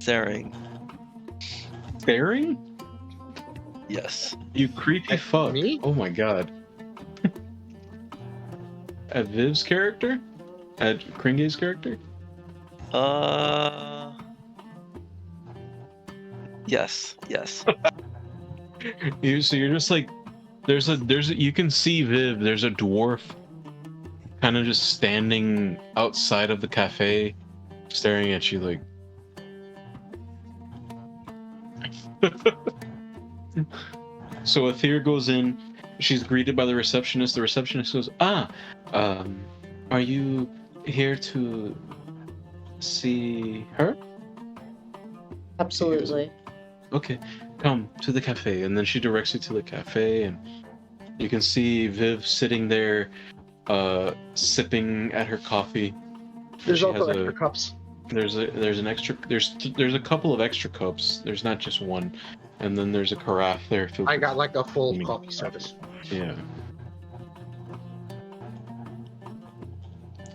staring. Staring? Yes. You creepy At fuck. me? Oh my god. At Viv's character? At Kringe's character? Yes. So you're just like, there's a you can see Viv. There's a dwarf, kind of just standing outside of the cafe, staring at you like. So Aether goes in. She's greeted by the receptionist. The receptionist goes, are you here to see her? Absolutely. Okay, come to the cafe. And then she directs you to the cafe, and you can see Viv sitting there, sipping at her coffee. There's She also has extra cups. There's a couple of extra cups. There's not just one, and then there's a carafe there filled. I with- got like a full coffee service. Yeah.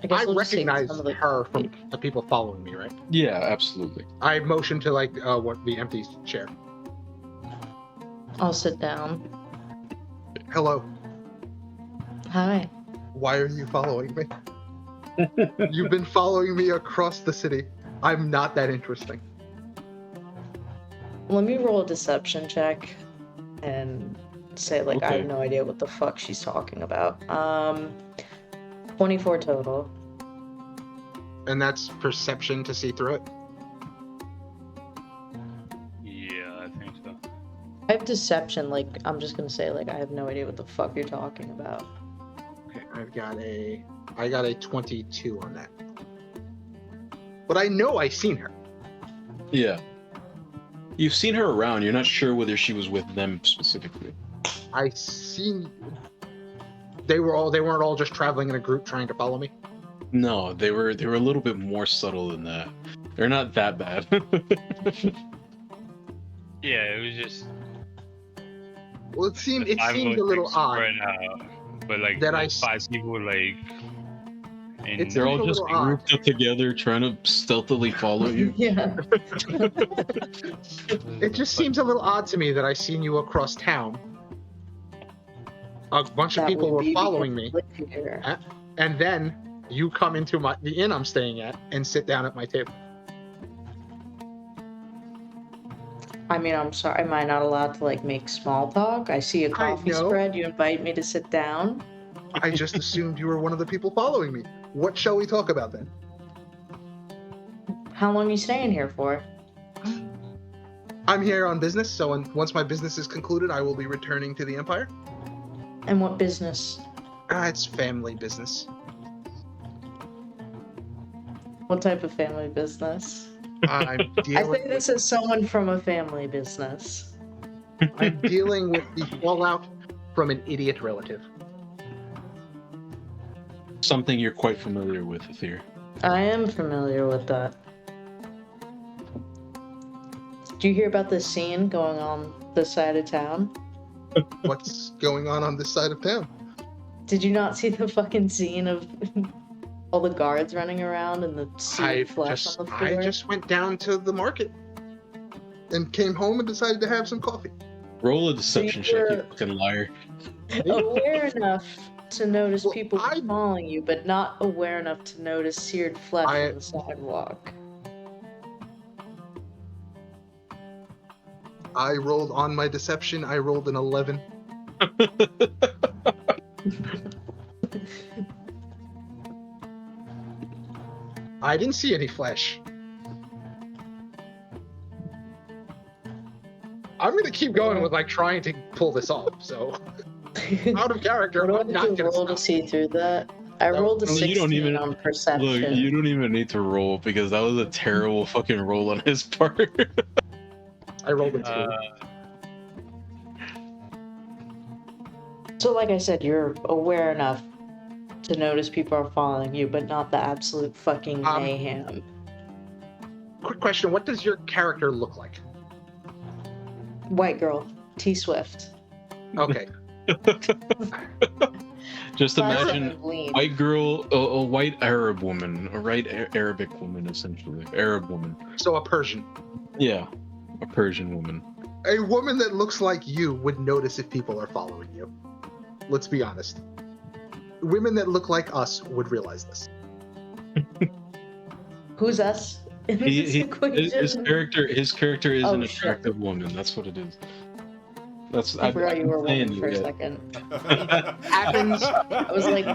I guess I we'll just take recognize some of the- her from the people following me, right? Yeah, absolutely. I motion to like what the empty chair. I'll sit down. Hello. Hi. Why are you following me? You've been following me across the city. I'm not that interesting. Let me roll a deception check and say like I Okay. have no idea what the fuck she's talking about. 24 total. And that's perception to see through it. Yeah, I think so. I have deception, like I'm just gonna say like I have no idea what the fuck you're talking about. Okay, I got a 22 on that. But I know I've seen her. Yeah. You've seen her around. You're not sure whether she was with them specifically. I seen they weren't all just traveling in a group trying to follow me. No, they were a little bit more subtle than that. They're not that bad. Yeah, it was just. Well, it seemed I a was, little like, odd. spread out, but like That I those 5 people, like. And It's They're all a just little odd. grouped up together, trying to stealthily follow you. Yeah. It just seems a little odd to me that I seen you across town. A bunch of That people would were be following because me, I live here. and then you come into the inn I'm staying at and sit down at my table. I mean, I'm sorry. Am I not allowed to like make small talk? I see a coffee know. spread. You invite me to sit down. I just assumed you were one of the people following me. What shall we talk about then? How long are you staying here for? I'm here on business, so once my business is concluded, I will be returning to the Empire. And what business? It's family business. What type of family business? I'm I dealing, think this is someone from a family business. I'm dealing with the fallout from an idiot relative. Something you're quite familiar with, Aether. I am familiar with that. Do you hear about this scene going on this side of town? What's going on this side of town? Did you not see the fucking scene of all the guards running around and the seared flesh on the floor? I just went down to the market and came home and decided to have some coffee. Roll a deception So you're- check, you fucking liar. aware enough to notice Well, people I- following you, but not aware enough to notice seared flesh I- on the sidewalk. I rolled on my deception. I rolled an 11. I didn't see any flesh. I'm gonna keep going with like trying to pull this off. So out of character, What I'm do I not have to gonna roll to stop. see through that? I No, rolled a no, you don't 16 even- on perception. Look, you don't even need to roll because that was a terrible fucking roll on his part. I rolled a 2. So, like I said, you're aware enough to notice people are following you, but not the absolute fucking mayhem. Quick question: what does your character look like? White girl, T Swift. Okay. Just imagine 5'7" lean. white girl, a white Arab woman, a Arabic woman, essentially. Arab woman. So a Persian. Yeah, a Persian woman. A woman that looks like you would notice if people are following you. Let's be honest. Women that look like us would realize this. Who's us in this equation? His character is Oh, an shit. attractive woman. That's what it is. That's I forgot you were a woman for a yeah. second. Happens. I was like,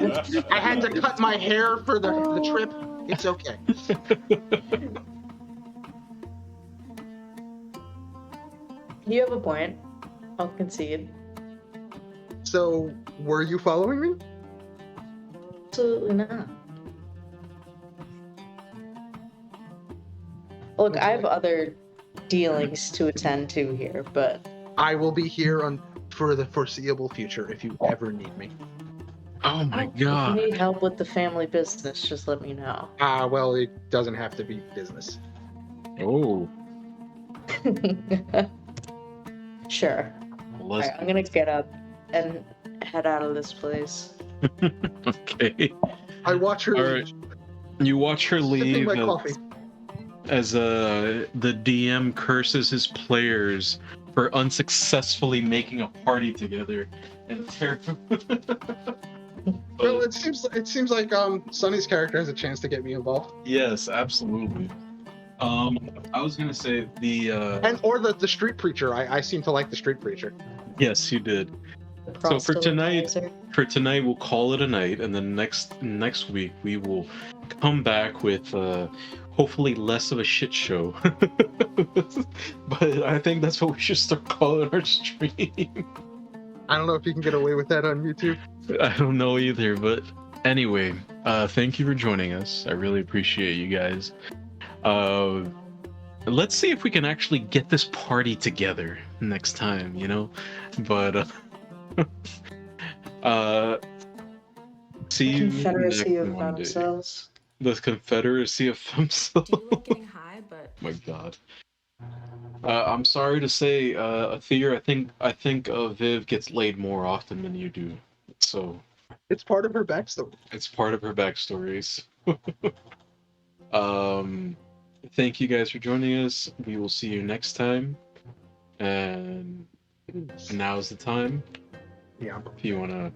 I had to cut my hair for the trip. It's okay. you have a point. I'll concede. So, were you following me? Absolutely not. Look, I have other dealings to attend to here, but I will be here for the foreseeable future if you ever need me. Oh my if you god. need help with the family business, just let me know. Well, it doesn't have to be business. Oh. Sure. Alright, I'm gonna get up and head out of this place. Okay. I watch her All leave, right. You watch her sipping leave my coffee. as the DM curses his players for unsuccessfully making a party together and Well, it seems like Sonny's character has a chance to get me involved, Yes, absolutely. I was gonna say or the street preacher. I seem to like the street preacher. yes, you did. The So for tonight, proselytizer. we'll call it a night, and then next week we will come back with hopefully less of a shit show. But I think that's what we should start calling our stream. I don't know if you can get away with that on YouTube. I don't know either, but anyway, thank you for joining us. I really appreciate you guys. Let's see if we can actually get this party together next time, you know? But see you Confederacy next of Monday. themselves. The Confederacy of themselves. Getting high, but My god. I'm sorry to say, Aether, I think Viv gets laid more often than you do. So It's part of her backstory. it's part of her backstories. Thank you guys for joining us. We will see you next time. And now's the time Yeah. if you wanna